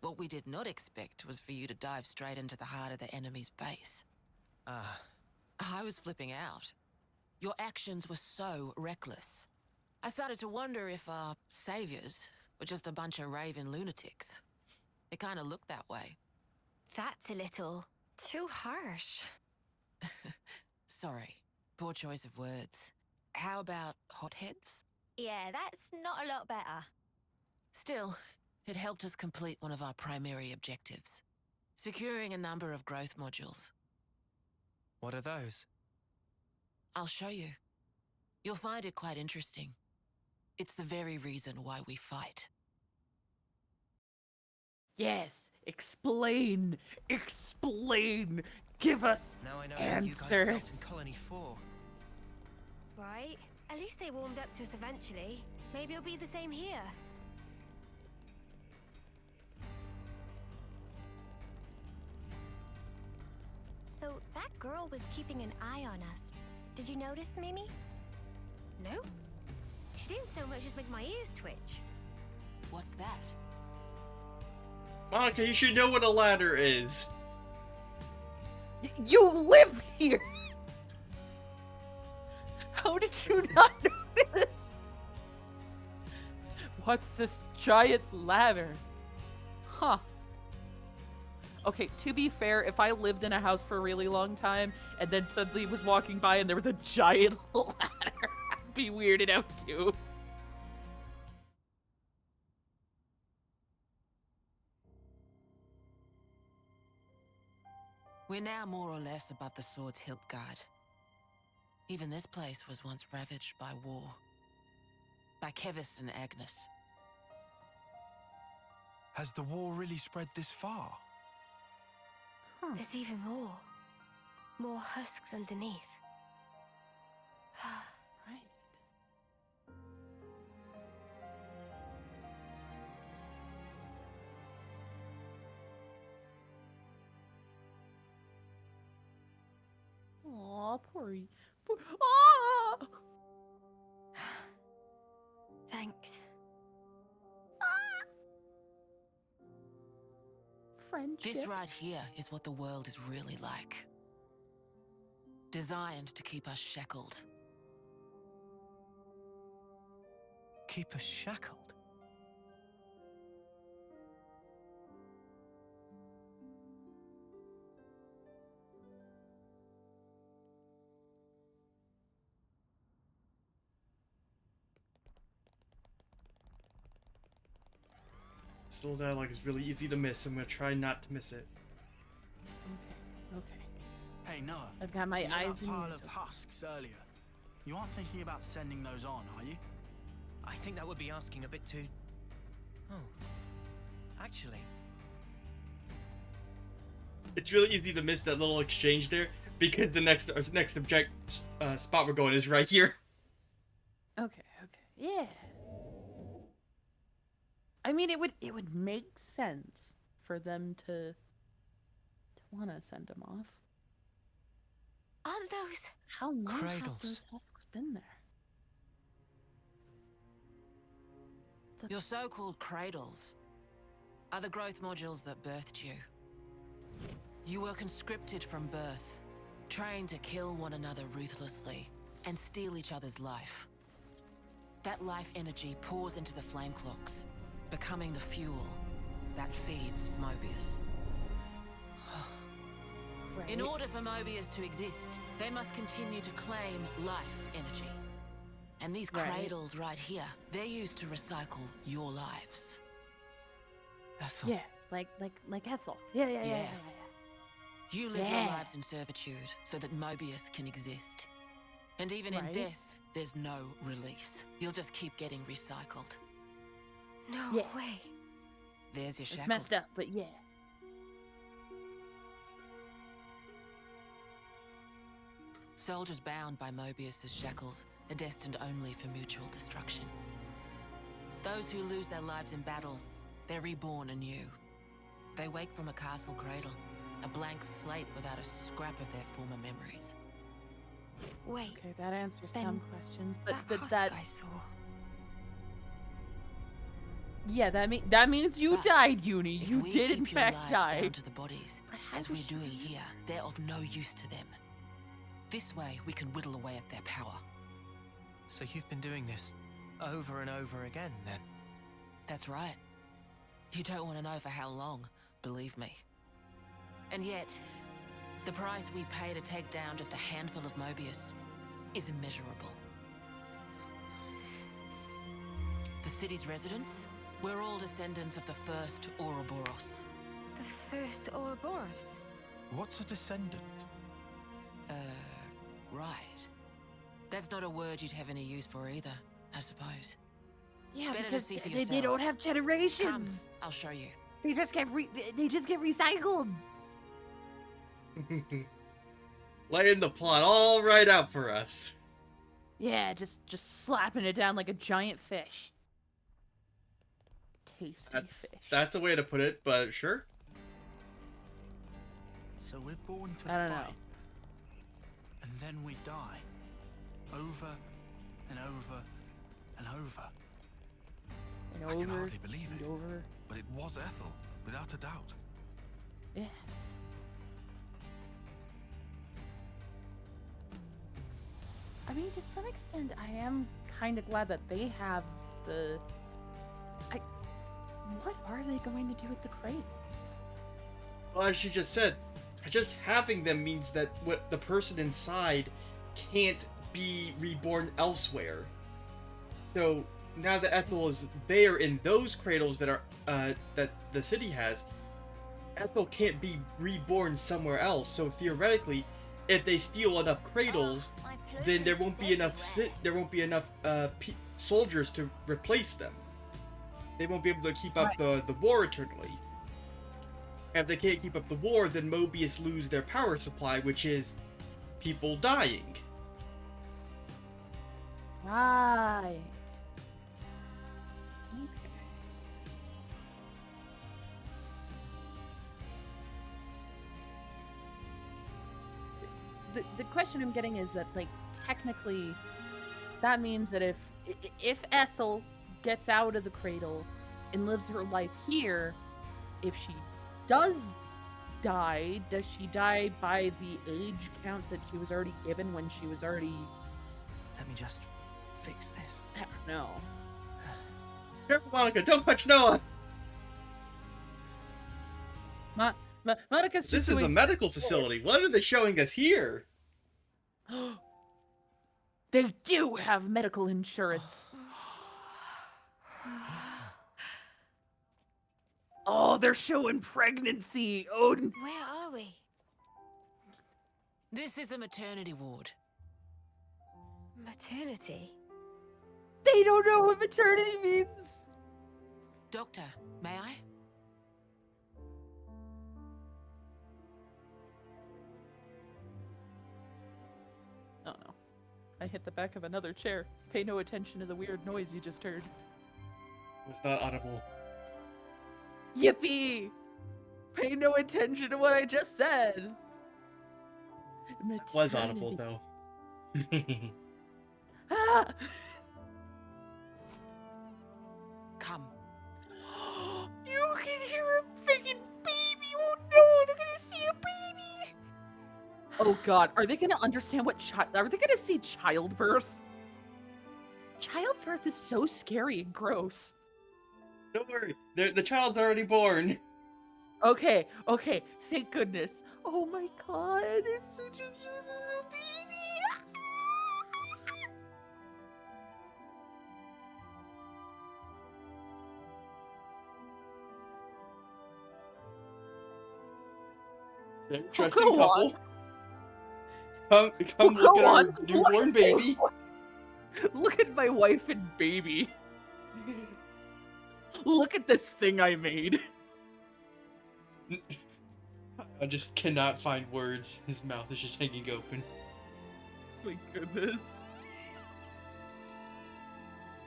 What we did not expect was for you to dive straight into the heart of the enemy's base. Ah, I was flipping out. Your actions were so reckless. I started to wonder if our saviors were just a bunch of raving lunatics. It kind of looked that way. That's a little too harsh. Sorry, poor choice of words. How about hotheads? Yeah, that's not a lot better. Still, it helped us complete one of our primary objectives. Securing a number of growth modules. what are those? I'll show you. You'll find it quite interesting. It's the very reason why we fight. Yes. Explain. Explain. Give us Now I know how you guys felt answers. in Colony 4. Right? At least they warmed up to us eventually. Maybe it'll be the same here. So that girl was keeping an eye on us. Did you notice, Mimi? No. She didn't so much as make my ears twitch. What's that? Monica, you should know what a ladder is. You live here. How did you not notice? What's this giant ladder? Huh. Okay, to be fair, if I lived in a house for a really long time and then suddenly was walking by and there was a giant ladder, I'd be weirded out too. We're now more or less above the sword's hilt guard. Even this place was once ravaged by war. By Kevis and Agnes. Has the war really spread this far? There's even more. More husks underneath. Right. Aw, poor. Ah! Thanks. Friendship. This right here is what the world is really like. Designed to keep us shackled. Keep us shackled? Still dialogue is really easy to miss. I'm gonna try not to miss it. Okay. Hey, Noah. I've got my you know eyes that and pile ears of open. husks earlier. You aren't thinking about sending those on, are you? I think that would be asking a bit too... Oh. Actually... It's really easy to miss that little exchange there because the next spot we're going is right here. Okay. Yeah. I mean, it would make sense for them to want to send him off. Aren't those How long have Cradles. those husks been there? Your so-called cradles are the growth modules that birthed you. You were conscripted from birth, trained to kill one another ruthlessly and steal each other's life. That life energy pours into the flame clocks, becoming the fuel that feeds Mobius. Right. In order for Mobius to exist, they must continue to claim life energy. And these cradles right here, they're used to recycle your lives. Ethel. Yeah, like Ethel. Yeah. You live your Yeah. lives in servitude so that Mobius can exist. And even in Right. death, there's no release. You'll just keep getting recycled. No Yeah. way. There's your It's shackles. messed up, but yeah. Soldiers bound by Mobius's shackles are destined only for mutual destruction. Those who lose their lives in battle, they're reborn anew. They wake from a castle cradle, a blank slate without a scrap of their former memories. Wait. Okay, that answers Then some questions, but that husk I saw. Yeah, that means you But died, Uni. If You we did keep in your fact lives die. bound to the bodies, But how as was we're she doing here, they're of no use to them. This way, we can whittle away at their power. So you've been doing this over and over again, then? That's right. You don't want to know for how long, believe me. And yet, the price we pay to take down just a handful of Mobius is immeasurable. The city's residents, we're all descendants of the first Ouroboros. The first Ouroboros. What's a descendant? Right. That's not a word you'd have any use for either, I suppose. Yeah, Better to because see for they don't yourselves. have Come, generations. I'll show you. They just get recycled. Laying the plot all right out for us. Yeah, just slapping it down like a giant fish. Tasty fish. That's a way to put it, but sure. So we're born to I don't fight. know. And then we die. Over and over and over. And I can over hardly believe and it. over. But it was Ethel, without a doubt. Yeah. I mean, to some extent, I am kind of glad that they have the... What are they going to do with the cradles? Well, as she just said, just having them means that what the person inside can't be reborn elsewhere. So now that Ethel is there in those cradles that are that the city has, Ethel can't be reborn somewhere else. So theoretically, if they steal enough cradles, then there won't be enough soldiers to replace them. They won't be able to keep up the war eternally. And if they can't keep up the war, then Mobius lose their power supply, which is people dying. Right. Okay. The question I'm getting is that, like, technically, that means that if Ethel gets out of the cradle and lives her life here, if she does die, does she die by the age count that she was already given when she was already... Let me just fix this. I don't know. Careful, Monica, don't touch Noah! Monica's just This is the medical facility. What are they showing us here? They do have medical insurance. Oh, they're showing pregnancy. Oh, Where are we? This is a maternity ward. Maternity? they don't know what maternity means. Doctor, may I? Oh no. I hit the back of another chair. Pay no attention to the weird noise you just heard. It was not audible. Yippee! Pay no attention to what I just said. It was audible though. Ah! Come. You can hear a freaking baby. Oh no, they're gonna see a baby. Oh god, are they gonna understand what are they gonna see childbirth? Childbirth is so scary and gross. Don't worry, the child's already born. Okay, thank goodness. Oh my god, it's such a cute little baby. They're a trusting couple. Come look Go at our on. newborn baby. Look at my wife and baby. Look at this thing I made. I just cannot find words. His mouth is just hanging open. My goodness.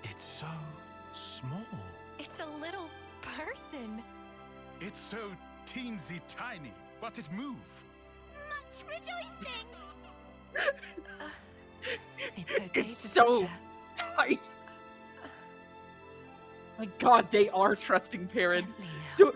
It's so small. It's a little person. It's so teensy tiny, but it moves. Much rejoicing! It's so tight. My god, they are trusting parents. Do-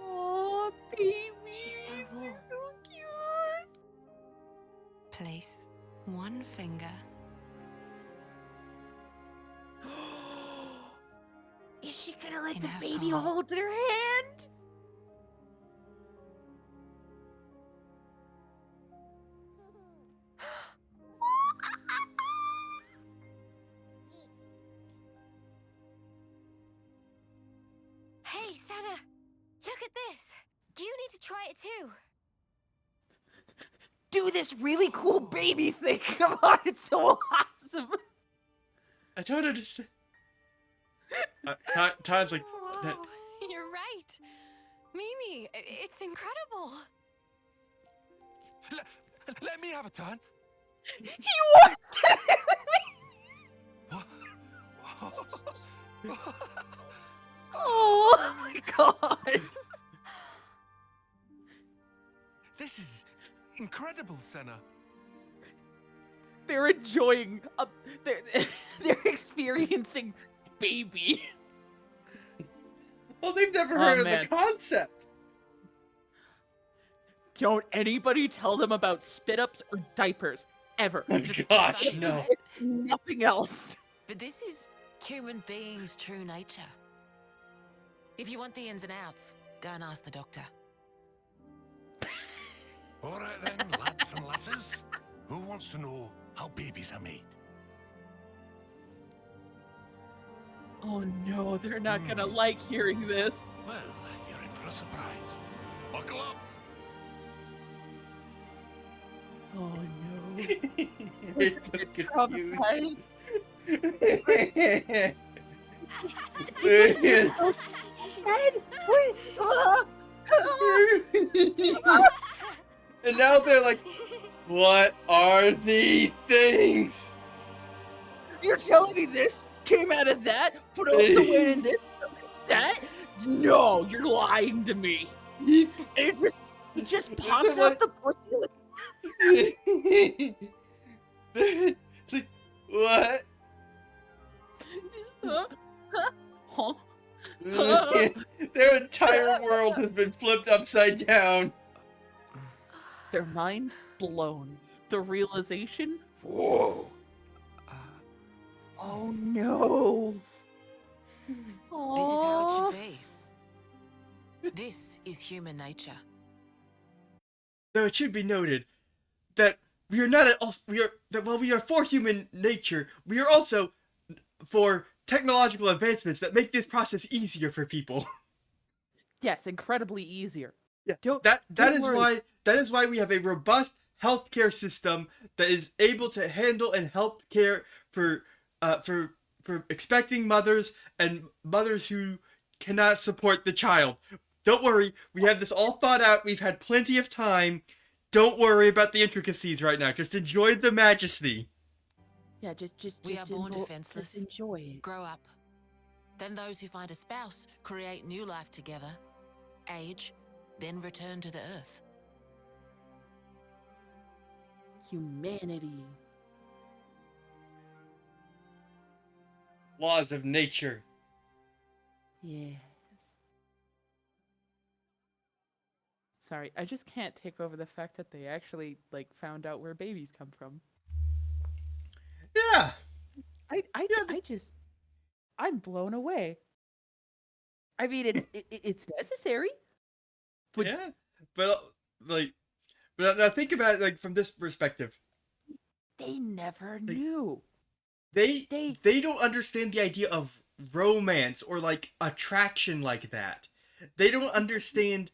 Oh, baby. She's so warm. So cute. Place one finger. Is she gonna let In the her baby palm. hold her hand? Hey, Santa! Look at this! You need to try it too! Do this really cool baby thing. Come on, it's so awesome. I don't understand. Todd's like, Whoa, you're right! Mimi, it's incredible! Let me have a turn. He wants Oh my god. This is incredible, Senna. They're enjoying they're experiencing baby. well, they've never heard of man. the concept. Don't anybody tell them about spit ups or diapers ever. Oh Just gosh, no. Nothing else. But this is human beings' true nature. If you want the ins and outs, go and ask the doctor. All right then, lads and lasses. Who wants to know how babies are made? Oh no, they're not gonna like hearing this. Well, you're in for a surprise. Buckle up. Oh no. They're so confused. And now they're like, What are these things? You're telling me this came out of that, but also went in this, that? No, you're lying to me. It just pops out the pussy. It's like, what? Huh? Their entire world has been flipped upside down. Their mind blown. The realization, whoa. Oh no. This is how it should be. This is human nature. Though it should be noted that we are not while we are for human nature, we are also for technological advancements that make this process easier for people. Yes, incredibly easier. Yeah, Don't that is worry. why we have a robust healthcare system that is able to handle and help care for expecting mothers and mothers who cannot support the child. Don't worry, we have this all thought out. We've had plenty of time. Don't worry about the intricacies right now. Just enjoy the majesty. Yeah, just We are born defenseless. Just enjoy it. Grow up. Then those who find a spouse create new life together. Age, then return to the earth. Humanity. Laws of nature. Yes. Sorry, I just can't take over the fact that they actually found out where babies come from. Yeah. I'm blown away. I mean, it's necessary. But yeah, but now think about it from this perspective. They never knew. They don't understand the idea of romance or attraction like that. They don't understand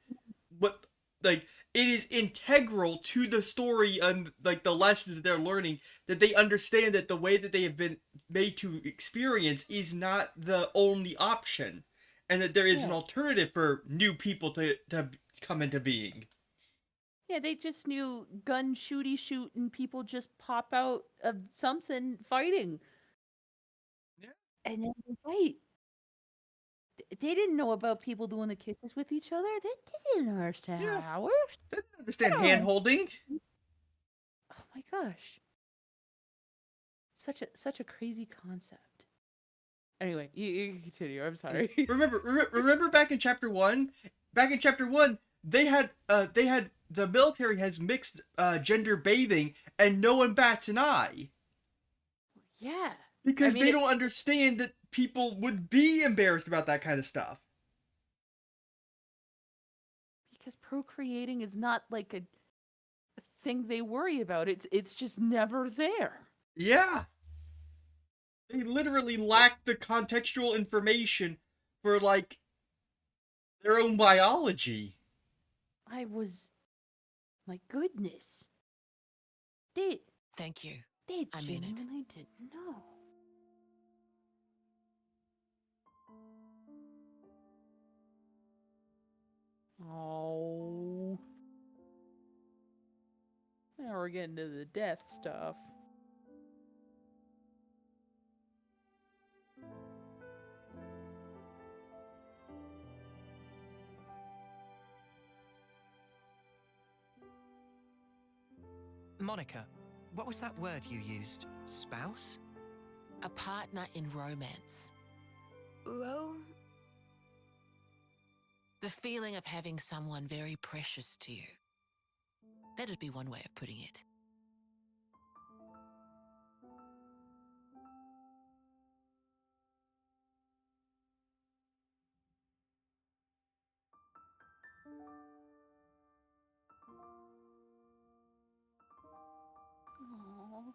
what it is integral to the story and the lessons that they're learning, that they understand that the way that they have been made to experience is not the only option, and that there is an alternative for new people to come into being. Yeah, they just knew gun shooty shoot and people just pop out of something fighting. Yeah. And then they fight. They didn't know about people doing the kisses with each other. They didn't understand how. They didn't understand hand holding. Oh my gosh. Such a crazy concept. Anyway, you can continue. I'm sorry. Remember back in chapter 1? Back in chapter 1, they had the military has mixed gender bathing and no one bats an eye. Yeah. Because they don't understand that people would be embarrassed about that kind of stuff. Because procreating is not a thing they worry about. It's just never there. Yeah. They literally lack the contextual information for their own biology. My goodness. Thank you. They I mean it. genuinely didn't know. Oh. Now we're getting to the death stuff. Monica, what was that word you used? Spouse? A partner in romance. The feeling of having someone very precious to you. That'd be one way of putting it. Aww.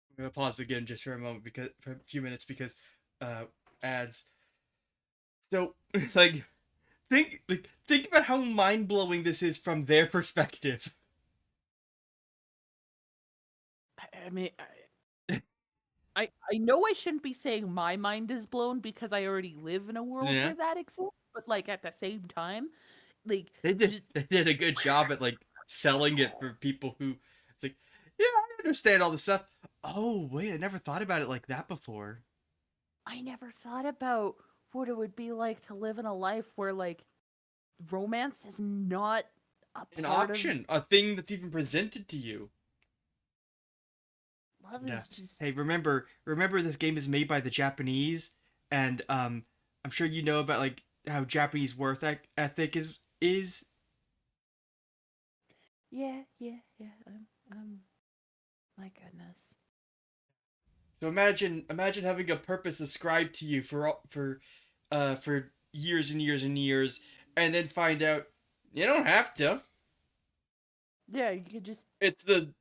I'm gonna pause again just for a moment for a few minutes because ads. So think about how mind blowing this is from their perspective. I mean, I know I shouldn't be saying my mind is blown because I already live in a world where that exists, but at the same time, like They did a good job at like selling it for people who it's like, yeah, I understand all this stuff. Oh wait, I never thought about it like that before. I never thought about what it would be like to live in a life where like romance is not a An part option, a thing that's even presented to you. of love. Yeah. Is just Hey, remember this game is made by the Japanese, and I'm sure you know about like how Japanese ethic is. yeah. My goodness. So imagine having a purpose ascribed to you for years and years and years, and then find out you don't have to. Yeah, you could just. It's the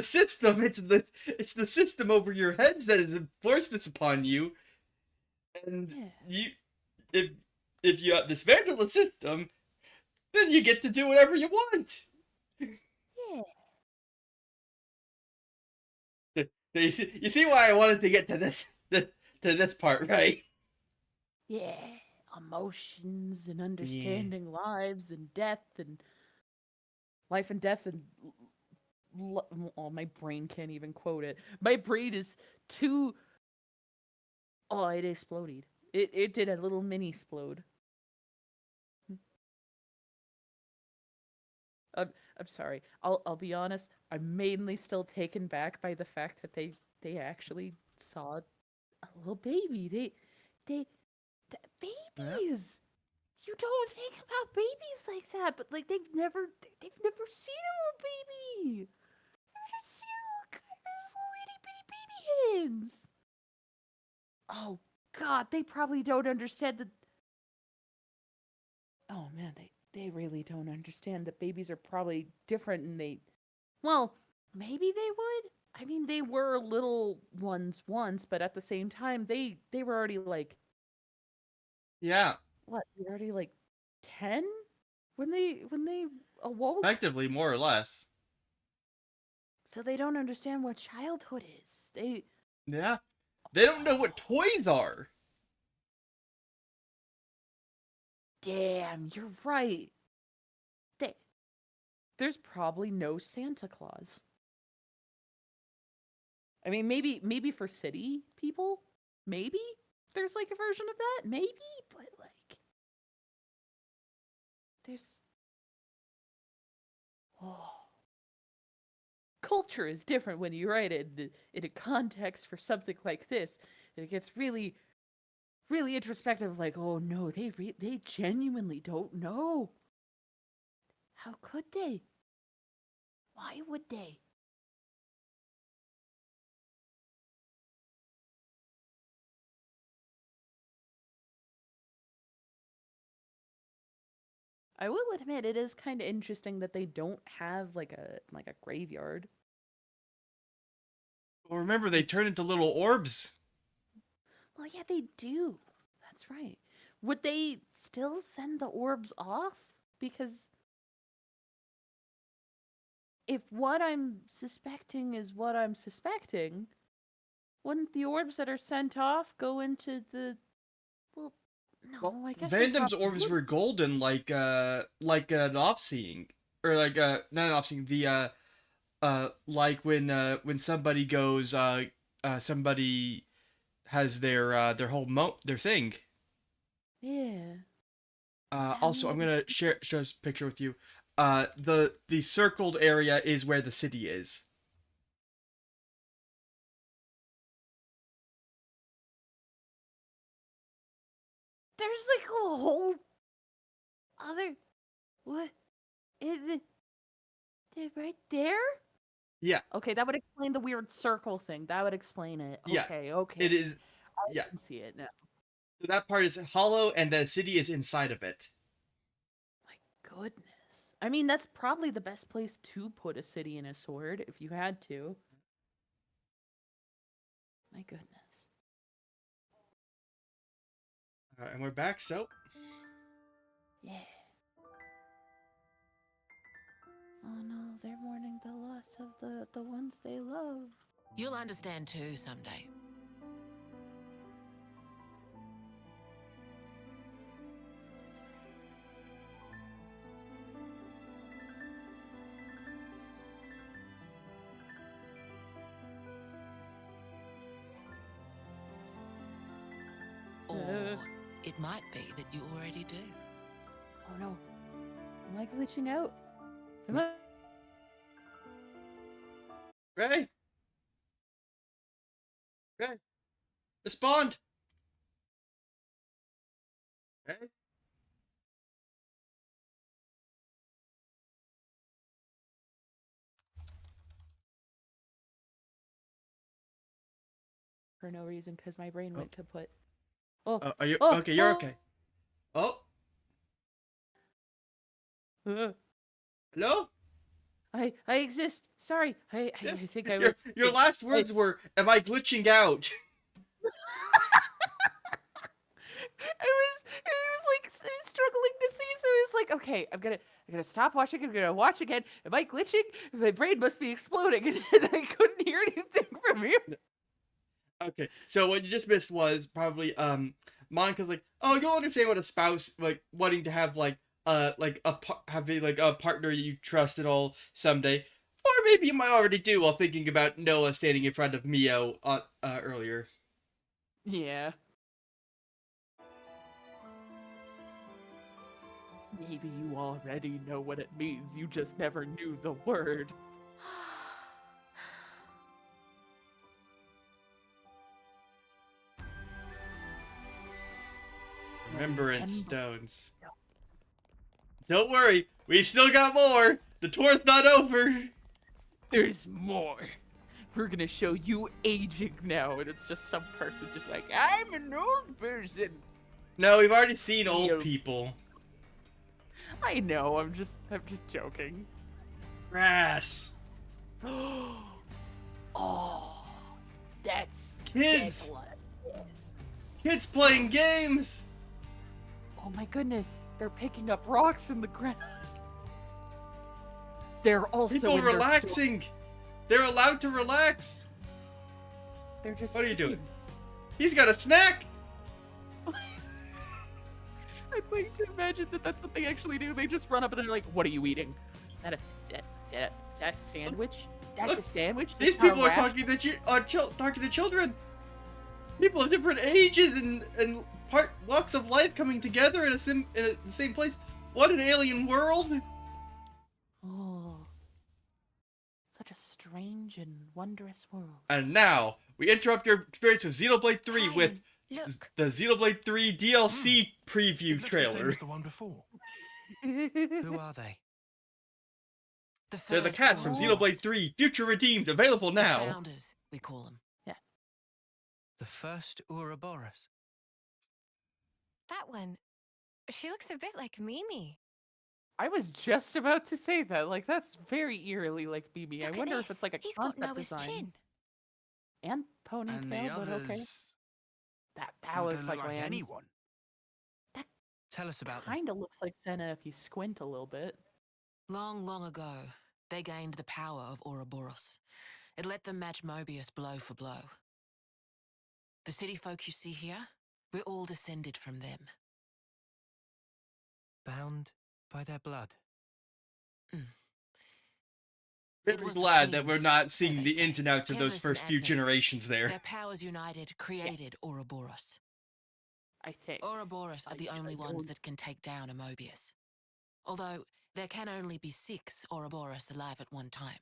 system. It's the system over your heads that has enforced this upon you, and Yeah. you if you dismantle the system, then you get to do whatever you want. Yeah. You see why I wanted to get to this part, right? Yeah. Emotions and understanding lives and death and life and death and oh, my brain can't even quote it. My brain is too. Oh, it exploded. It did a little mini explode. I'm sorry. I'll be honest. I'm mainly still taken back by the fact that they actually saw a little baby. They babies. You don't think about babies like that, but like they've never seen a little baby. They've never seen little itty bitty baby hands. Oh God, they probably don't understand the. Oh man, they really don't understand that babies are probably different, and well, maybe they would. I mean, they were little ones once, but at the same time, they were already like Yeah. what? They were already like 10 when they awoke. Effectively, more or less. So they don't understand what childhood is. Yeah. They don't know what toys are. Damn, you're right. There's probably no Santa Claus. I mean, maybe for city people, maybe there's like a version of that, maybe, but like there's oh, culture is different when you write it in a context for something like this. And it gets really, really introspective. Like, oh no, they genuinely don't know. How could they? Why would they? I will admit it is kind of interesting that they don't have like a graveyard. Well, remember they turn into little orbs. Well, yeah, they do. That's right. Would they still send the orbs off? Because if what I'm suspecting is what I'm suspecting, wouldn't the orbs that are sent off go into the? Well, no, I guess Vandam's orbs were golden, like an off-seeing, or like not an off-seeing. Like when somebody goes somebody has their whole their thing. Yeah. Also, I'm gonna share this picture with you. The circled area is where the city is. There's like a whole other what is it right there? Yeah. Okay, that would explain the weird circle thing. That would explain it. Yeah. Okay, okay. It is. I can see it now. So that part is hollow, and the city is inside of it. My goodness. I mean, that's probably the best place to put a city in a sword if you had to. My goodness. And we're back. So. Yeah. Oh no, they're mourning the loss of the ones they love. You'll understand too someday. might be that you already do. Oh no. Am I glitching out? Am I? Ray? Ray? Respond! Ray? For no reason, because my brain went Oh. kaput. Oh, Are you oh, okay? You're oh. okay. Oh, hello? I exist. Sorry. I think I was. Your last words were, "Am I glitching out?" I was struggling to see, so I was like, okay, I'm gonna stop watching. I'm gonna watch again. Am I glitching? My brain must be exploding, and I couldn't hear anything from you. Okay, so what you just missed was probably Monica's like, "Oh, you'll understand what a spouse like wanting to have like having like a partner you trust and all someday." Or maybe you might already do while thinking about Noah standing in front of Mio earlier. Yeah. Maybe you already know what it means. You just never knew the word. Remembrance stones. Don't worry, we've still got more. The tour's not over. There's more. We're gonna show you aging now, and it's just some person just like, I'm an old person. No, we've already seen old people. I know. I'm just joking. Grass. Oh, that's Kids. dead blood. Yes. Kids playing games. Oh my goodness, they're picking up rocks in the ground. They're also People in their relaxing. They're allowed to relax. They're just. What are you doing? He's got a snack. I'd like to imagine that that's what they actually do. They just run up and they're like, "What are you eating? Is that a sandwich? That's a sandwich." These people are talking to children. People of different ages and walks of life coming together in the same place. What an alien world! Oh, such a strange and wondrous world. And now we interrupt your experience with Xenoblade 3 with the Xenoblade 3 DLC preview trailer. The one before. Who are they? They're the cats from Xenoblade 3 Future Redeemed, available now. Founders, we call them. Yes. The first Ouroboros. That one. She looks a bit like Mimi. I was just about to say that. Like, that's very eerily like Mimi. I wonder if it's like a He's got concept Noah's design. chin. And ponytail, And the but others. okay. That Well, looks don't like look like Lance. anyone. Tell us about them. Kinda looks like Senna if you squint a little bit. Long, long ago, they gained the power of Ouroboros. It let them match Mobius blow for blow. The city folk you see here, we're all descended from them. Bound by their blood. Very glad that we're not seeing the ins and outs of those Helis first and few Agnes, generations there. Their powers united created Ouroboros. I think. Ouroboros are the only ones that can take down a Mobius. Although, there can only be 6 Ouroboros alive at one time.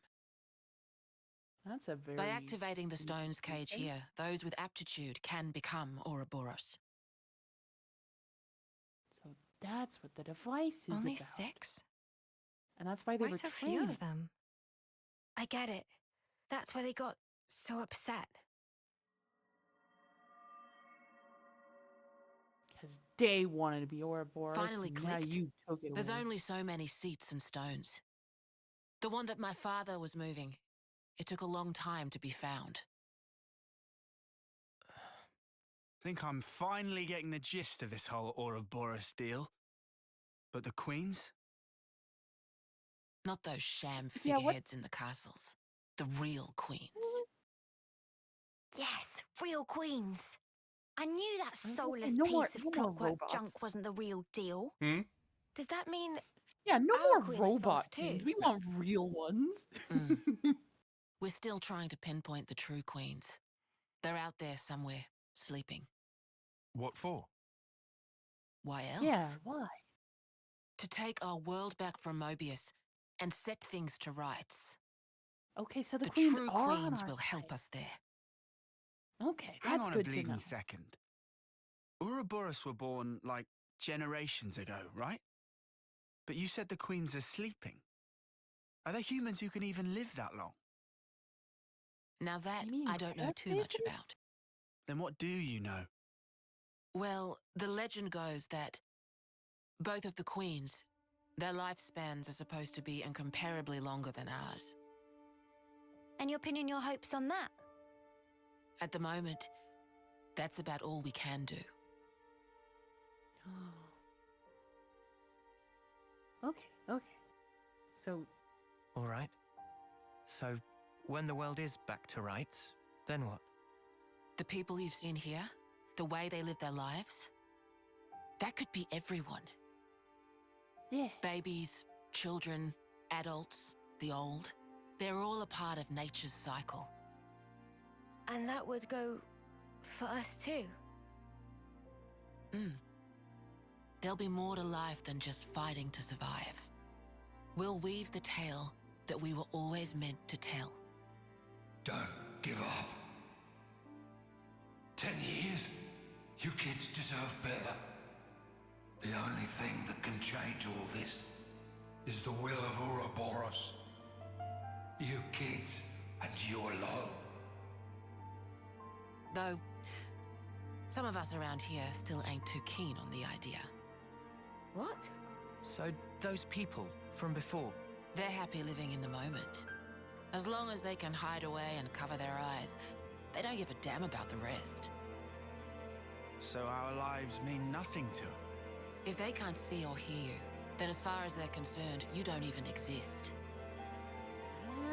That's a very... By activating the stone's cage here, those with aptitude can become Ouroboros. So that's what the device is Only about. 6? And that's why they Why were so training. few of them? I get it. That's why they got so upset. Because they wanted to be Ouroboros. Finally and now clicked. you took it There's away. only so many seats and stones. The one that my father was moving, it took a long time to be found. Think I'm finally getting the gist of this whole Ouroboros deal. But the queens? Not those sham Yeah, what- figureheads in the castles. The real queens. Yes, real queens. I knew that was gonna say, soulless no piece more- of no more clockwork robots. junk wasn't the real deal. Hmm? Does that mean Yeah, no our more queen is false robot too? queens. We want real ones. We're still trying to pinpoint the true queens. They're out there somewhere, sleeping. What for? Why else? Yeah, why? To take our world back from Mobius and set things to rights. Okay, so the The queens true are on queens our will side. help us there. Okay, Hang that's on a good to know. bleeding second. Ouroboros were born, like, generations ago, right? But you said the queens are sleeping. Are there humans who can even live that long? Now that You mean I don't know rat too much faces? about. Then what do you know? Well, the legend goes that both of the queens, their lifespans are supposed to be incomparably longer than ours. And you're pinning your hopes on that? At the moment, that's about all we can do. Okay. So, All right. So, when the world is back to rights, then what? The people you've seen here, the way they live their lives, that could be everyone. yeah. Babies, children, adults, the old. They're all a part of nature's cycle. And that would go for us too. There'll be more to life than just fighting to survive. We'll weave the tale that we were always meant to tell. Don't give up. 10 years? You kids deserve better. The only thing that can change all this is the will of Ouroboros. You kids, and you alone. Though, some of us around here still ain't too keen on the idea. What? So, those people from before, They're happy living in the moment. As long as they can hide away and cover their eyes, they don't give a damn about the rest. So our lives mean nothing to them. If they can't see or hear you, then as far as they're concerned, you don't even exist.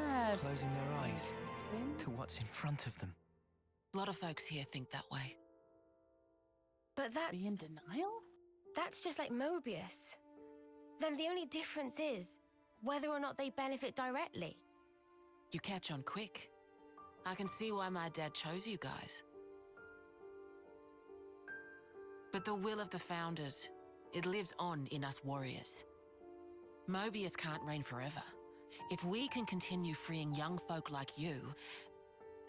That's closing their eyes interesting. to what's in front of them. A lot of folks here think that way. But Be in denial? that's just like Mobius. Then the only difference is whether or not they benefit directly. You catch on quick. I can see why my dad chose you guys. But the will of the Founders, it lives on in us warriors. Mobius can't reign forever. If we can continue freeing young folk like you,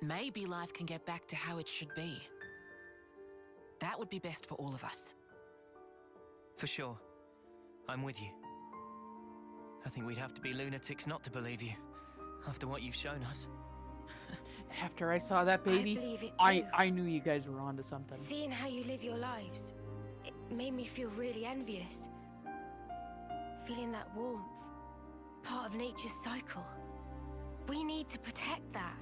maybe life can get back to how it should be. That would be best for all of us. For sure. I'm with you. I think we'd have to be lunatics not to believe you, after what you've shown us. After I saw that baby, believe it I too. knew you guys were onto something. Seeing how you live your lives, it made me feel really envious. Feeling that warmth, part of nature's cycle. We need to protect that.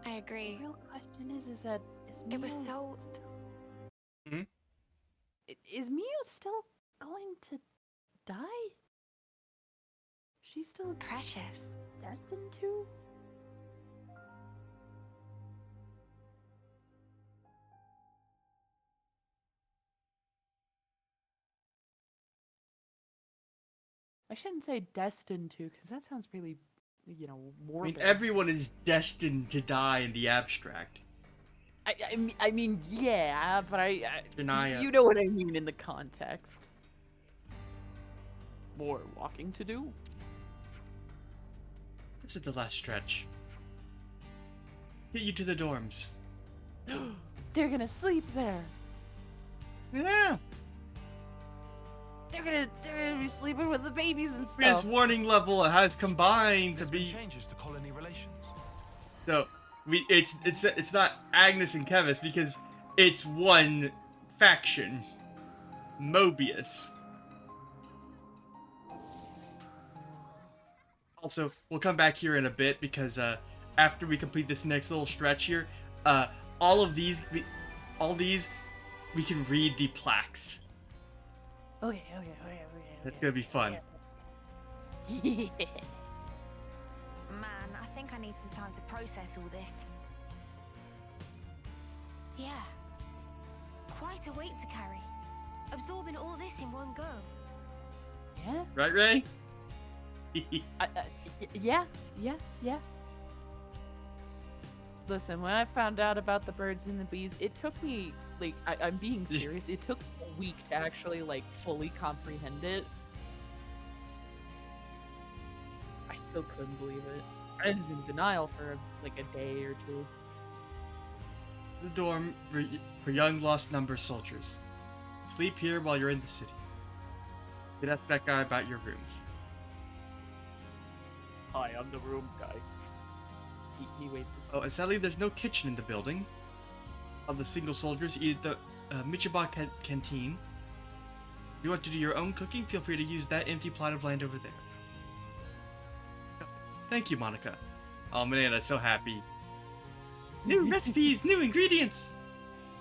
I agree. The real question is that It was Mio so... Is Mio still going to die? She's still precious. Destined to? I shouldn't say destined to, because that sounds really, I mean, morbid. everyone is destined to die in the abstract. I mean, yeah, but Denia. you know what I mean in the context. More walking to do. This is the last stretch. Get you to the dorms. They're gonna sleep there. Yeah. They're gonna be sleeping with the babies and stuff. Its warning level has combined to be changes to colony relations. so it's not Agnes and Kevis because it's one faction. Mobius. Also, we'll come back here in a bit because after we complete this next little stretch here, all these we can read the plaques. Okay. That's gonna be fun. Man, I think I need some time to process all this. Yeah. Quite a weight to carry. Absorbing all this in one go. Yeah. Right, Ray? Yeah. Listen, when I found out about the birds and the bees, it took me like, I'm being serious. It took a week to actually, like, fully comprehend it. I still couldn't believe it. I was in denial for, like, a day or two. The dorm for young lost number soldiers. Sleep here while you're in the city. You can ask that guy about your rooms. Hi, I'm the room guy. He waved his Oh, and sadly, there's no kitchen in the building. All the single soldiers eat at the Michiba canteen. If you want to do your own cooking, feel free to use that empty plot of land over there. Thank you, Monica. Oh man, I'm so happy. New recipes, new ingredients!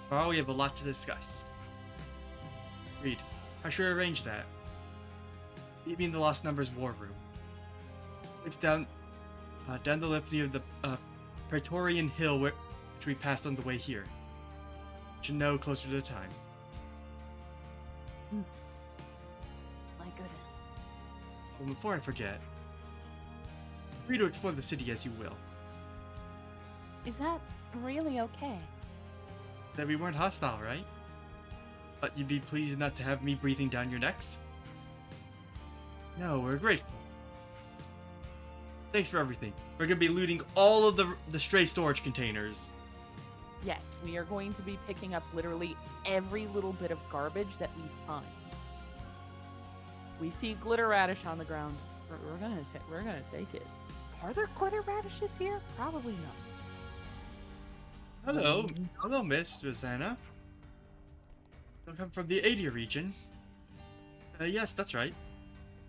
Tomorrow we have a lot to discuss. Reed, how should I arrange that? Meet me in the Lost Numbers war room. It's down the lift near the Praetorian Hill which we passed on the way here. Should know closer to the time. My goodness. Well, before I forget, free to explore the city as you will. Is that really okay? That we weren't hostile, right? But you'd be pleased not to have me breathing down your necks? No, we're grateful. Thanks for everything. We're gonna be looting all of the stray storage containers. Yes, we are going to be picking up literally every little bit of garbage that we find. We see glitter radish on the ground. We're gonna take it. Are there glitter radishes here? Probably not. Hello, Miss Rosanna. You come from the Adia region. Yes, that's right.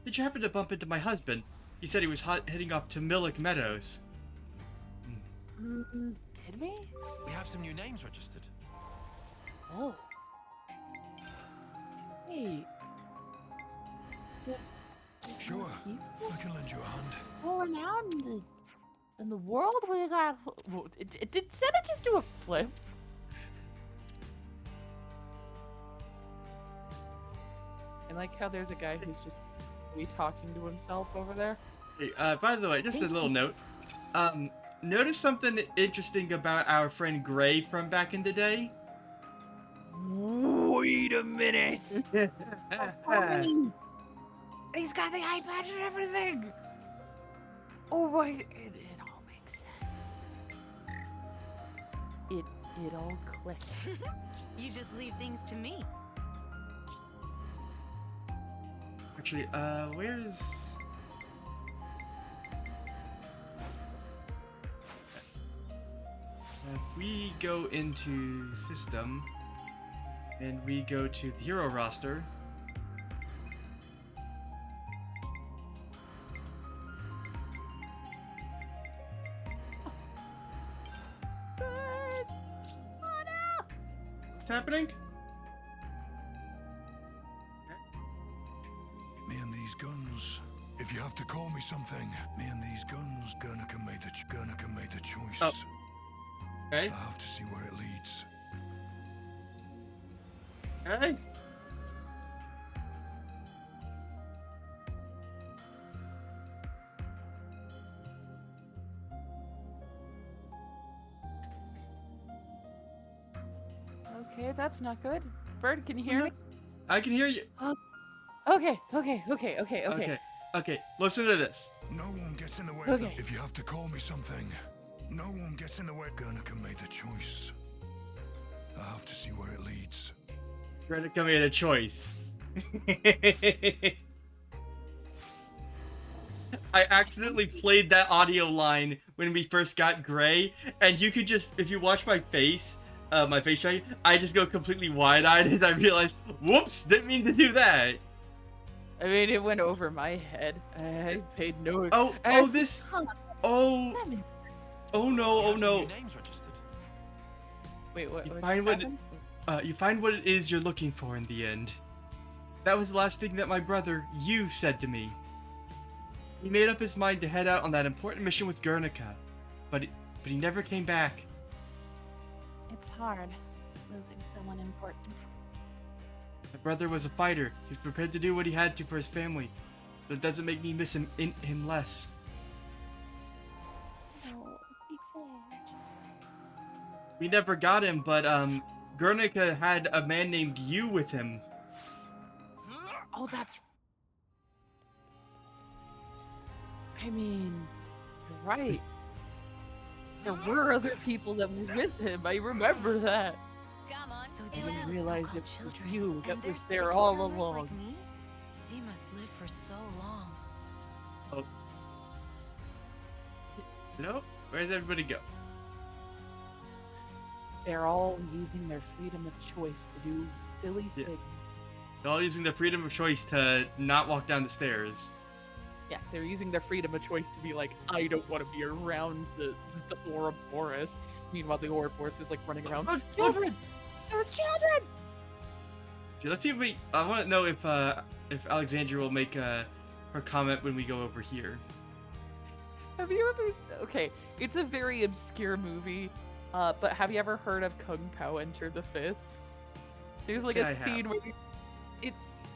Did you happen to bump into my husband? He said he was heading off to Millick Meadows. Did we? We have some new names registered. Oh. Wait. There's Sure, people I can lend you a hand. going out in the world. We got. Did Senna just do a flip? I like how there's a guy who's just talking to himself over there. Hey, by the way, just a little note. Notice something interesting about our friend Gray from back in the day? Wait a minute! He's got the eye patch and everything! Oh my, it all makes sense. It all clicks. You just leave things to me. Actually, where's... If we go into system and we go to the hero roster, what's happening? Me and these guns. If you have to call me something, me and these guns, Guernica made a choice. Oh. Okay. I have to see where it leads. Okay. Okay, that's not good. Bird, can you hear me? I can hear you. Okay. Okay, listen to this. No one gets in the way. Okay. If you have to call me something, no one gets in the way. Guernica made a choice. I have to see where it leads. Guernica made a choice. I accidentally played that audio line when we first got Gray, and you could just, if you watch my face shine, I just go completely wide-eyed as I realized, whoops, didn't mean to do that. I mean, it went over my head. I paid no. Oh, no. Wait, what? You find what it is you're looking for in the end. That was the last thing that my brother, you, said to me. He made up his mind to head out on that important mission with Guernica, but he never came back. It's hard, losing someone important. My brother was a fighter. He was prepared to do what he had to for his family. But it doesn't make me miss him less. Oh, big Sage. We never got him, but Guernica had a man named Yu with him. Oh, that's... I mean, you're right. There were other people that were with him. I remember that. Come on. So I these didn't are the realize it so-called was children, you that and they're was there sick all farmers along. Like me? They must live for so long. Oh. No? Where'd everybody go? They're all using their freedom of choice to do silly things. They're all using their freedom of choice to not walk down the stairs. Yes, they're using their freedom of choice to be like, I don't want to be around the Ouroboros. Meanwhile, the Ouroboros is like running around. Children! There's children! Let's see if I want to know if Alexandria will make her comment when we go over here. Have you ever... Okay, it's a very obscure movie, but have you ever heard of Kung Pao Enter the Fist? There's like a scene where...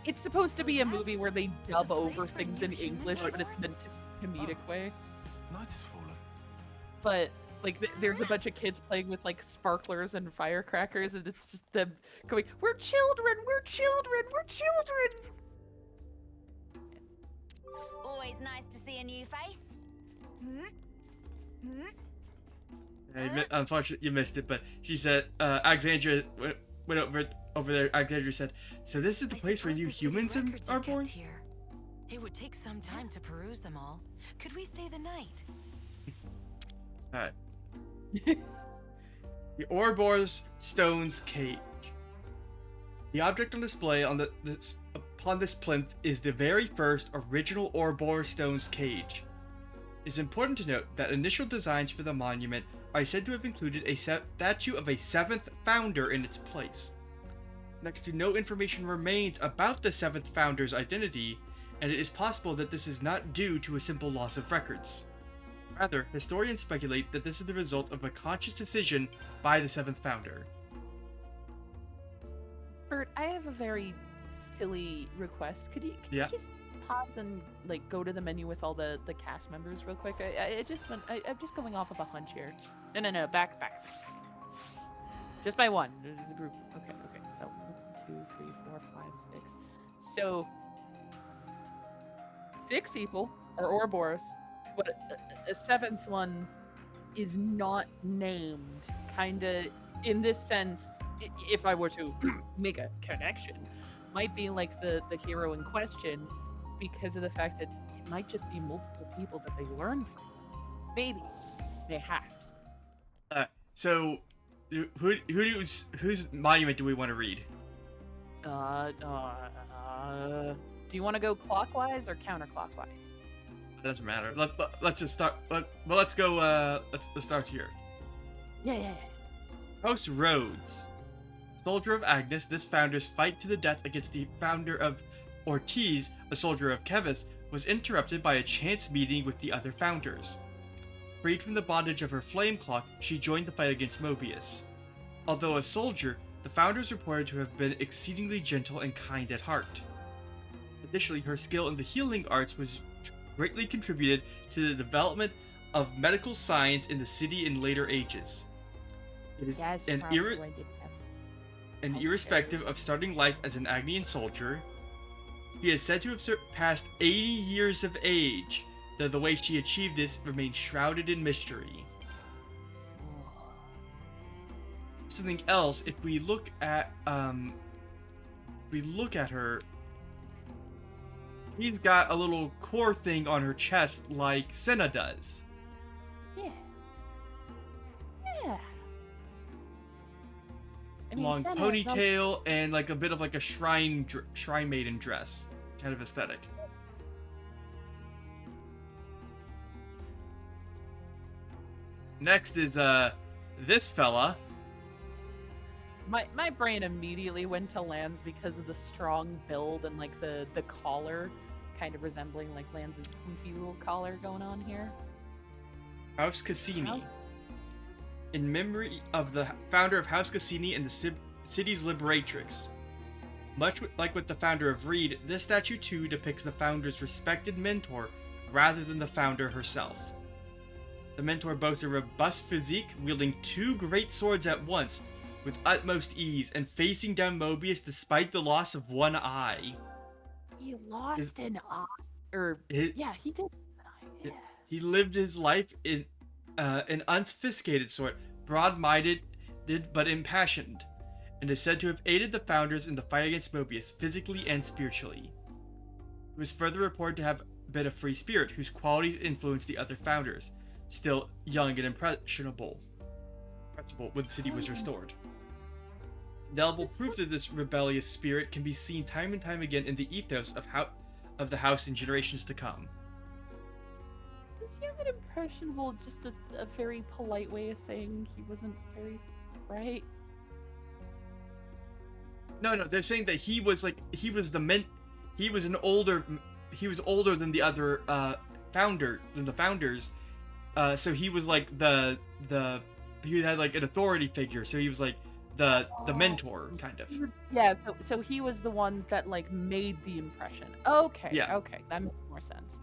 It's supposed to be a movie where they dub over things in English, but it's meant to be comedic way. Night has fallen. But like, there's a bunch of kids playing with like sparklers and firecrackers, and it's just them going, "We're children, we're children, we're children." Always nice to see a new face. Unfortunately, you missed it, but she said, Alexandria went over there. Alexandria said, "So this is the place where you humans are born?" Here. It would take some time to peruse them all. Could we stay the night? Alright. The Ouroboros Stone's Cage. The object on display on upon this plinth is the very first original Ouroboros Stone's Cage. It's important to note that initial designs for the monument are said to have included a statue of a 7th founder in its place. Next to no information remains about the 7th founder's identity, and it is possible that this is not due to a simple loss of records. Rather, historians speculate that this is the result of a conscious decision by the 7th founder. Bert, I have a very silly request. Could you just pause and like go to the menu with all the cast members real quick? I'm just going off of a hunch here. No, back. Just by one. The group. Okay. So 1, 2, 3, 4, 5, 6. So 6 people are Ouroboros, but a 7th one is not named. Kinda in this sense, if I were to make a connection, might be like the hero in question, because of the fact that it might just be multiple people that they learn from. Maybe, perhaps. So, whose monument do we want to read? Do you want to go clockwise or counterclockwise? It doesn't matter. Let's just start. Let's go. Let's start here. Yeah. House Rhodes, soldier of Agnes. This founder's fight to the death against the founder of Ortiz, a soldier of Kevis, was interrupted by a chance meeting with the other founders. Freed from the bondage of her flame clock, she joined the fight against Mobius. Although a soldier, the founders reported to have been exceedingly gentle and kind at heart. Additionally, her skill in the healing arts was greatly contributed to the development of medical science in the city in later ages. It is irrespective of starting life as an Agnian soldier, she is said to have surpassed 80 years of age, though the way she achieved this remains shrouded in mystery. Something else, if we look at her, she's got a little core thing on her chest like Senna does. Yeah. Long ponytail and like a bit of like a shrine maiden dress kind of aesthetic. Next is this fella. My brain immediately went to Lance because of the strong build and like the collar kind of resembling like Lance's poofy little collar going on here. House Cassini. In memory of the founder of House Cassini and the city's liberatrix. Much like with the founder of Reed, this statue too depicts the founder's respected mentor rather than the founder herself. The mentor boasts a robust physique, wielding 2 great swords at once, with utmost ease and facing down Mobius despite the loss of one eye. He lost an eye. Or, yeah, he did. Yeah. He lived his life in an unsophisticated sort, broad-minded but impassioned, and is said to have aided the founders in the fight against Mobius physically and spiritually. He was further reported to have been a free spirit whose qualities influenced the other founders, still young and impressionable when the city was restored. Indelible proof that this rebellious spirit can be seen time and time again in the ethos of the house in generations to come. Is young and impressionable just a very polite way of saying he wasn't very bright? No, they're saying that he was older than the other founders. So he was like he had like an authority figure, so he was like the mentor, kind of. So he was the one that like made the impression. Okay, yeah. Okay, that makes more sense.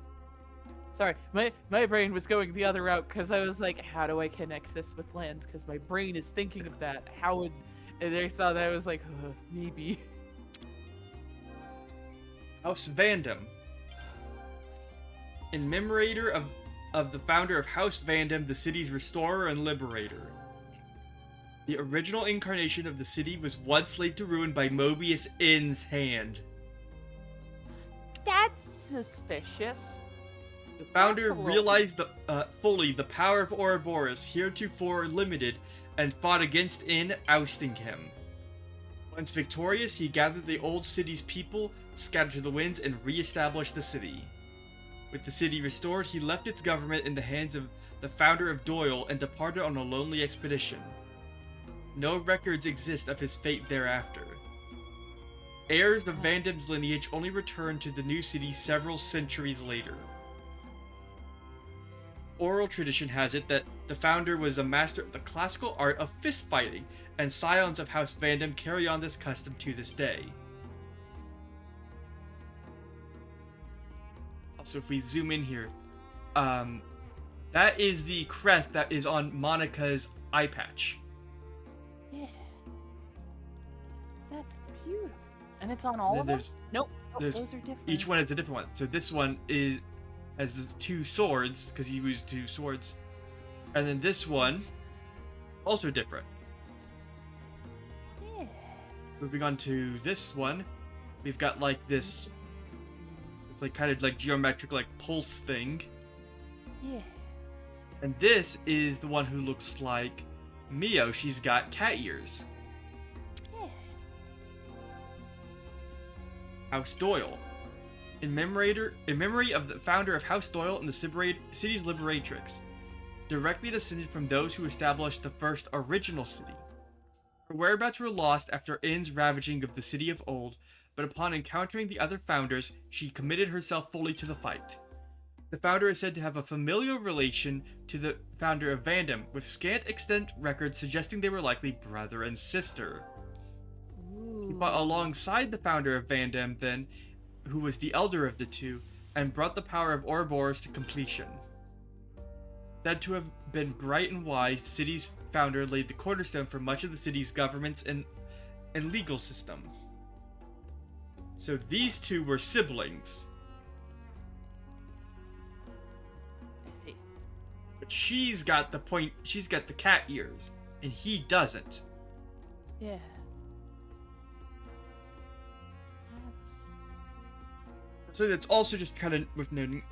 Sorry, my brain was going the other route because I was like, how do I connect this with lands? Because my brain is thinking of that. How would... And they saw that, I was like, maybe. House Vandam. In commemorator of the founder of House Vandam, the city's restorer and liberator. The original incarnation of the city was once laid to ruin by Mobius In's hand. That's suspicious. The founder realized fully the power of Ouroboros, heretofore limited, and fought against In, ousting him. Once victorious, he gathered the old city's people, scattered to the winds, and re-established the city. With the city restored, he left its government in the hands of the founder of Doyle and departed on a lonely expedition. No records exist of his fate thereafter. Heirs of Vandam's lineage only returned to the new city several centuries later. Oral tradition has it that the founder was a master of the classical art of fist-fighting, and scions of House Vandam carry on this custom to this day. Also, if we zoom in here, that is the crest that is on Monica's eye patch. Yeah. That's beautiful. And it's on all of them? Nope. Those are different. Each one is a different one. So this one has the two swords, because he used two swords. And then this one, also different. Yeah. Moving on to this one, we've got like this, it's like kind of like geometric like pulse thing. Yeah. And this is the one who looks like Mio. She's got cat ears. Yeah. House Doyle. In memory of the founder of House Doyle and the city's liberatrix, directly descended from those who established the first original city. Her whereabouts were lost after In's ravaging of the city of old, but upon encountering the other founders, she committed herself fully to the fight. The founder is said to have a familial relation to the founder of Vandam, with scant extant records suggesting they were likely brother and sister. She fought alongside the founder of Vandam then, who was the elder of the two, and brought the power of Ouroboros to completion. Said to have been bright and wise, the city's founder laid the cornerstone for much of the city's governments and legal system. So these two were siblings. I see. But she's got the cat ears, and he doesn't. Yeah. So that's also just kind of worth noting.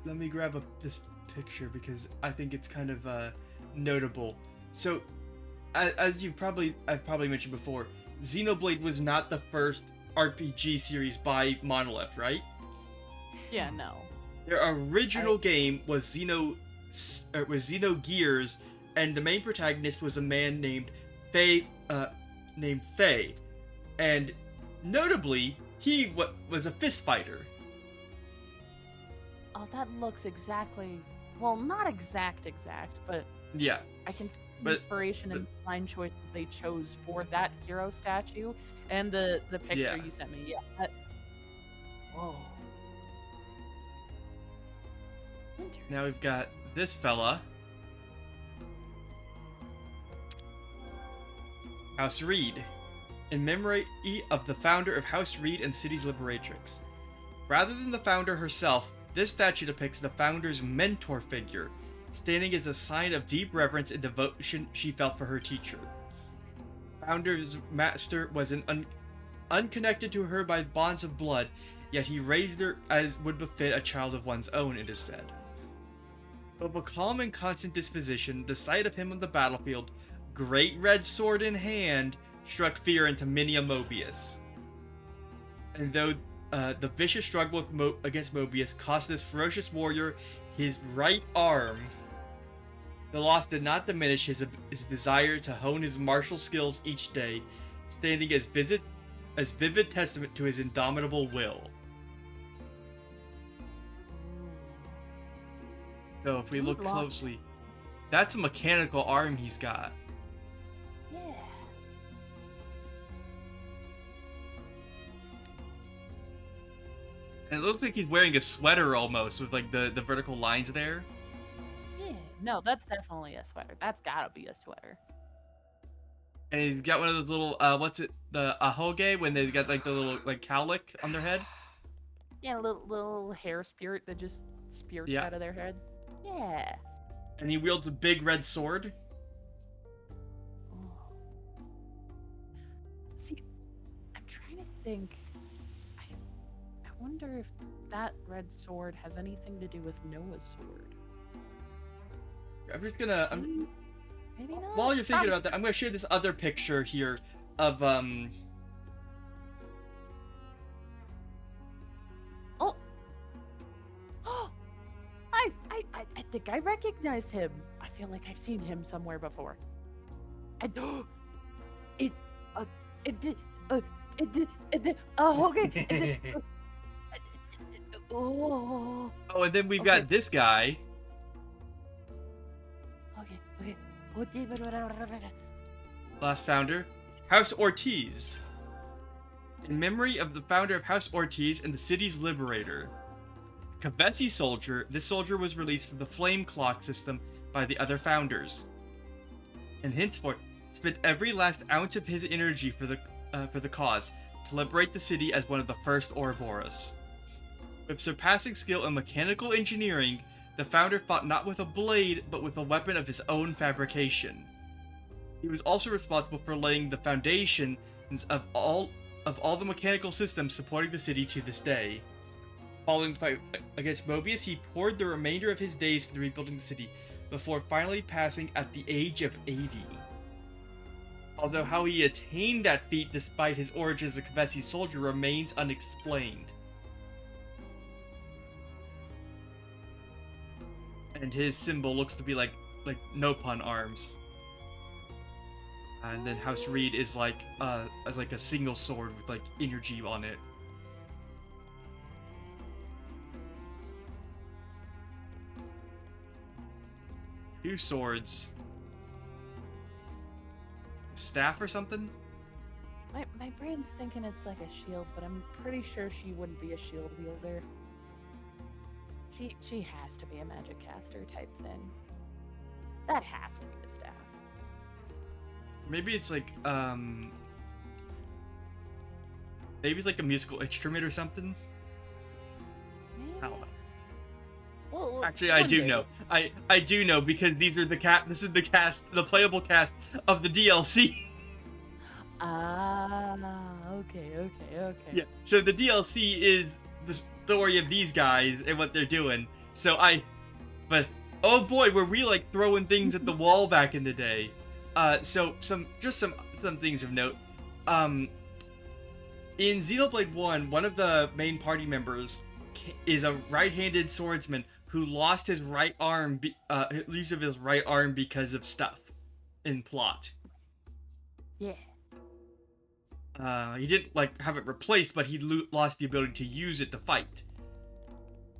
Let me grab this picture because I think it's kind of notable. So, as I've probably mentioned before, Xenoblade was not the first RPG series by Monolith, right? Yeah, no. Their original game was Xenogears, and the main protagonist was a man named Faye, and notably, he was a fist fighter. Oh, that looks exactly well, not exact, but Yeah. I can see But inspiration and design choices they chose for that hero statue and the picture Yeah. you sent me. Yeah. Whoa. Now we've got this fella. House Reed. In memory of the founder of House Reed and City's Liberatrix. Rather than the founder herself, this statue depicts the founder's mentor figure, standing as a sign of deep reverence and devotion she felt for her teacher. Founder's master was unconnected to her by bonds of blood, yet he raised her as would befit a child of one's own, it is said. Of a calm and constant disposition, the sight of him on the battlefield, great red sword in hand, struck fear into many a Mobius. And though the vicious struggle against Mobius cost this ferocious warrior his right arm, the loss did not diminish his desire to hone his martial skills each day, standing as vivid testament to his indomitable will. So if we look closely, that's a mechanical arm he's got. Yeah. And it looks like he's wearing a sweater almost, with like the vertical lines there. Yeah. No, that's definitely a sweater. That's gotta be a sweater. And he's got one of those little, the ahoge, when they got like the little like cowlick on their head. Yeah, a little hair spirit that just spirits out of their head. Yeah. And he wields a big red sword. See, I'm trying to think. I wonder if that red sword has anything to do with Noah's sword. I'm just gonna. Maybe not. While you're thinking about that, I'm gonna share this other picture here of Oh. I think I recognize him. I feel like I've seen him somewhere before. Okay. Oh. Oh, and then we've got this guy. Okay. Last founder, House Ortiz. In memory of the founder of House Ortiz and the city's liberator. Kavesi soldier, this soldier was released from the flame clock system by the other founders, and henceforth spent every last ounce of his energy for the cause to liberate the city as one of the first Ouroboros. With surpassing skill in mechanical engineering, the founder fought not with a blade, but with a weapon of his own fabrication. He was also responsible for laying the foundations of all the mechanical systems supporting the city to this day. Following the fight against Mobius, he poured the remainder of his days into rebuilding the city, before finally passing at the age of 80. Although how he attained that feat despite his origins as a Kavesi soldier remains unexplained. And his symbol looks to be like Nopon arms. And then House Reed is like as like a single sword with like energy on it. Two swords. Staff or something? My brain's thinking it's like a shield, but I'm pretty sure she wouldn't be a shield wielder. She has to be a magic caster type thing. That has to be the staff. Maybe it's like maybe it's like a musical instrument or something. Maybe? I don't know. Well, actually, I do know. I do know because these are this is the playable cast of the DLC. Okay. Yeah. So the DLC is the story of these guys and what they're doing. But oh boy, were we like throwing things at the wall back in the day. So some things of note. In Xenoblade 1, one of the main party members is a right-handed swordsman who lost his right arm, use of his right arm because of stuff in plot. Yeah. He didn't like have it replaced, but he lost the ability to use it to fight.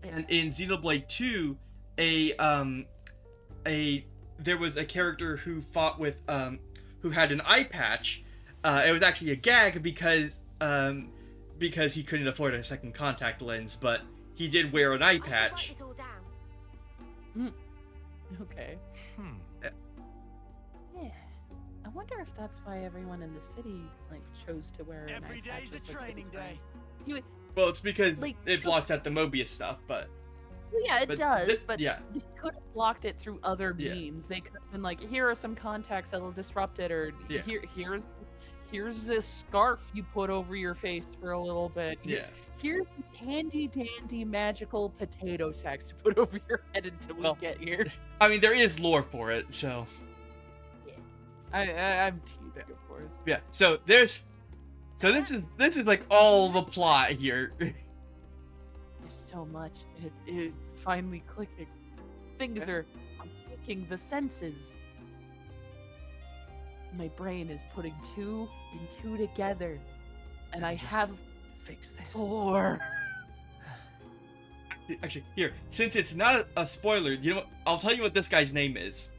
And in Xenoblade 2, there was a character who fought with who had an eye patch. It was actually a gag because he couldn't afford a second contact lens, but he did wear an eye patch. Okay. Yeah. I wonder if that's why everyone in the city like chose to wear an eye patch. Every day's a training day. Well, it's because like, it blocks out the Mobius stuff, but. Well, yeah, it does, but yeah. they could have blocked it through other Yeah. means. They could have been like, here are some contacts that'll disrupt it, or Yeah. here's this scarf you put over your face for a little bit. Yeah. Here's these handy dandy magical potato sacks to put over your head until we get here. I mean, there is lore for it, so. I'm teasing, of course. Yeah. So this is like all the plot here. There's so much. It's finally clicking. Things are making the senses. My brain is putting two and two together, and I have fix this. 4. Actually, here, since it's not a spoiler, you know what? I'll tell you what this guy's name is.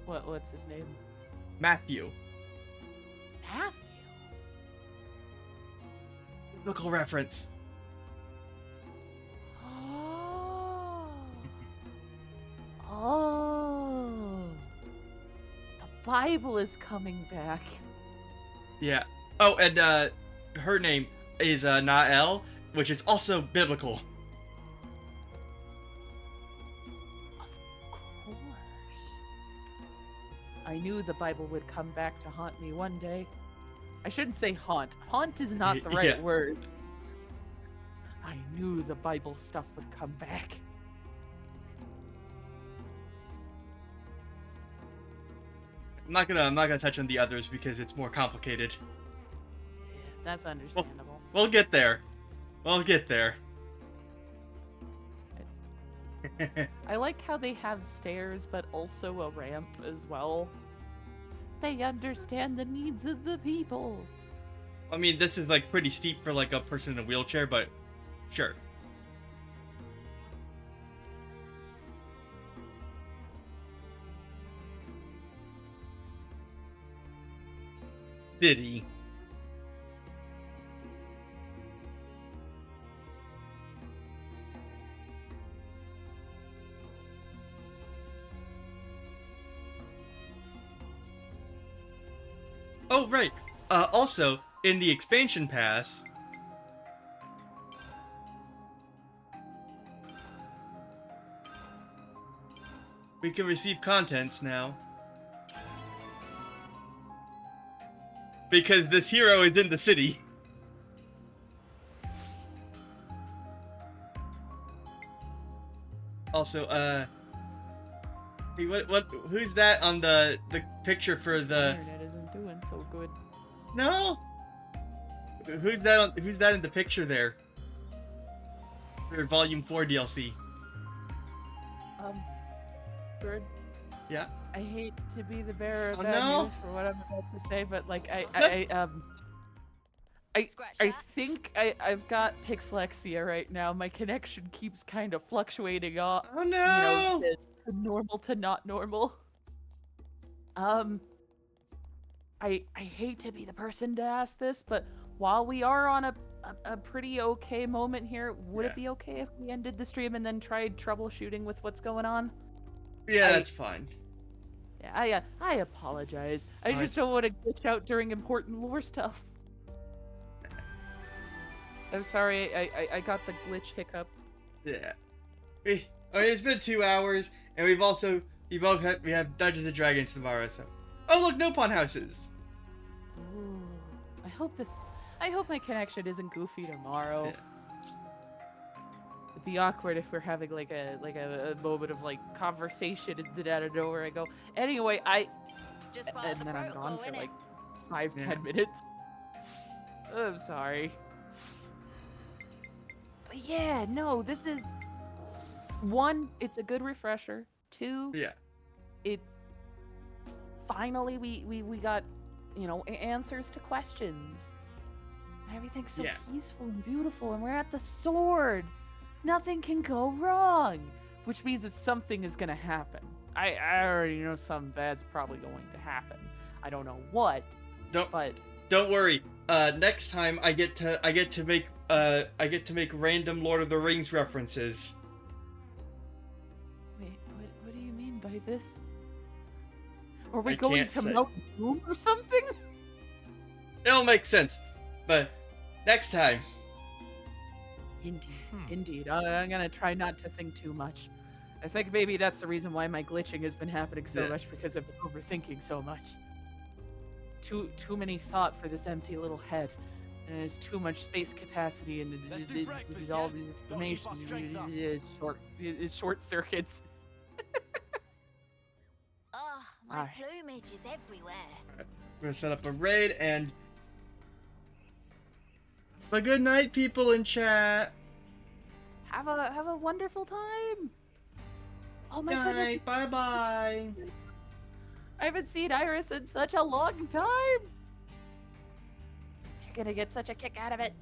What's his name? Matthew. Matthew. Biblical reference. Oh. The Bible is coming back. Yeah. Oh, and her name is Nael, which is also biblical. Of course. I knew the Bible would come back to haunt me one day. I shouldn't say haunt. Haunt is not the right word. I knew the Bible stuff would come back. I'm not gonna touch on the others because it's more complicated. That's understandable. We'll get there. We'll get there. I like how they have stairs, but also a ramp as well. They understand the needs of the people. I mean, this is like pretty steep for like a person in a wheelchair, but sure. City. Oh, right. Also, in the expansion pass, we can receive contents now. Because this hero is in the city. Also, hey, who's that on the picture for the... Internet isn't doing so good. No? Who's that in the picture there? For Volume 4 DLC. Bird. Yeah? I hate to be the bearer of Oh, bad no. news for what I'm about to say, but like I think I've got pixelexia right now. My connection keeps kind of fluctuating off. Oh no! To normal to not normal. I hate to be the person to ask this, but while we are on a pretty okay moment here, would it be okay if we ended the stream and then tried troubleshooting with what's going on? Yeah, that's fine. Yeah, I apologize. I just don't want to glitch out during important lore stuff. I'm sorry, I got the glitch hiccup. Yeah. I mean, it's been 2 hours, and we have Dungeons and Dragons tomorrow, so. Oh look, no pawn houses. Ooh, I hope my connection isn't goofy tomorrow. Yeah. It'd be awkward if we're having like a moment of like conversation and then out of nowhere I go, anyway, and then I'm gone for like 5-10 minutes. I'm sorry. But yeah, no, this is 1, it's a good refresher. 2, it finally we got, answers to questions. Everything's so peaceful and beautiful, and we're at the sword. Nothing can go wrong. which means that something is gonna happen. I already know something bad's probably going to happen. I don't know what. Don't worry. Next time I get to make random Lord of the Rings references. Wait, what do you mean by this? Are we I going can't to say. Mount Doom or something? It'll make sense, but next time. Indeed. I'm gonna try not to think too much. I think maybe that's the reason why my glitching has been happening so much, because I've been overthinking so much. Too many thought for this empty little head. And there's too much space capacity and all the information. Short circuits. Oh, my plumage is everywhere. We're gonna set up a raid and. But good night, people in chat. Have a wonderful time. Oh my Good goodness. night. Bye bye. I haven't seen Iris in such a long time. You're gonna get such a kick out of it.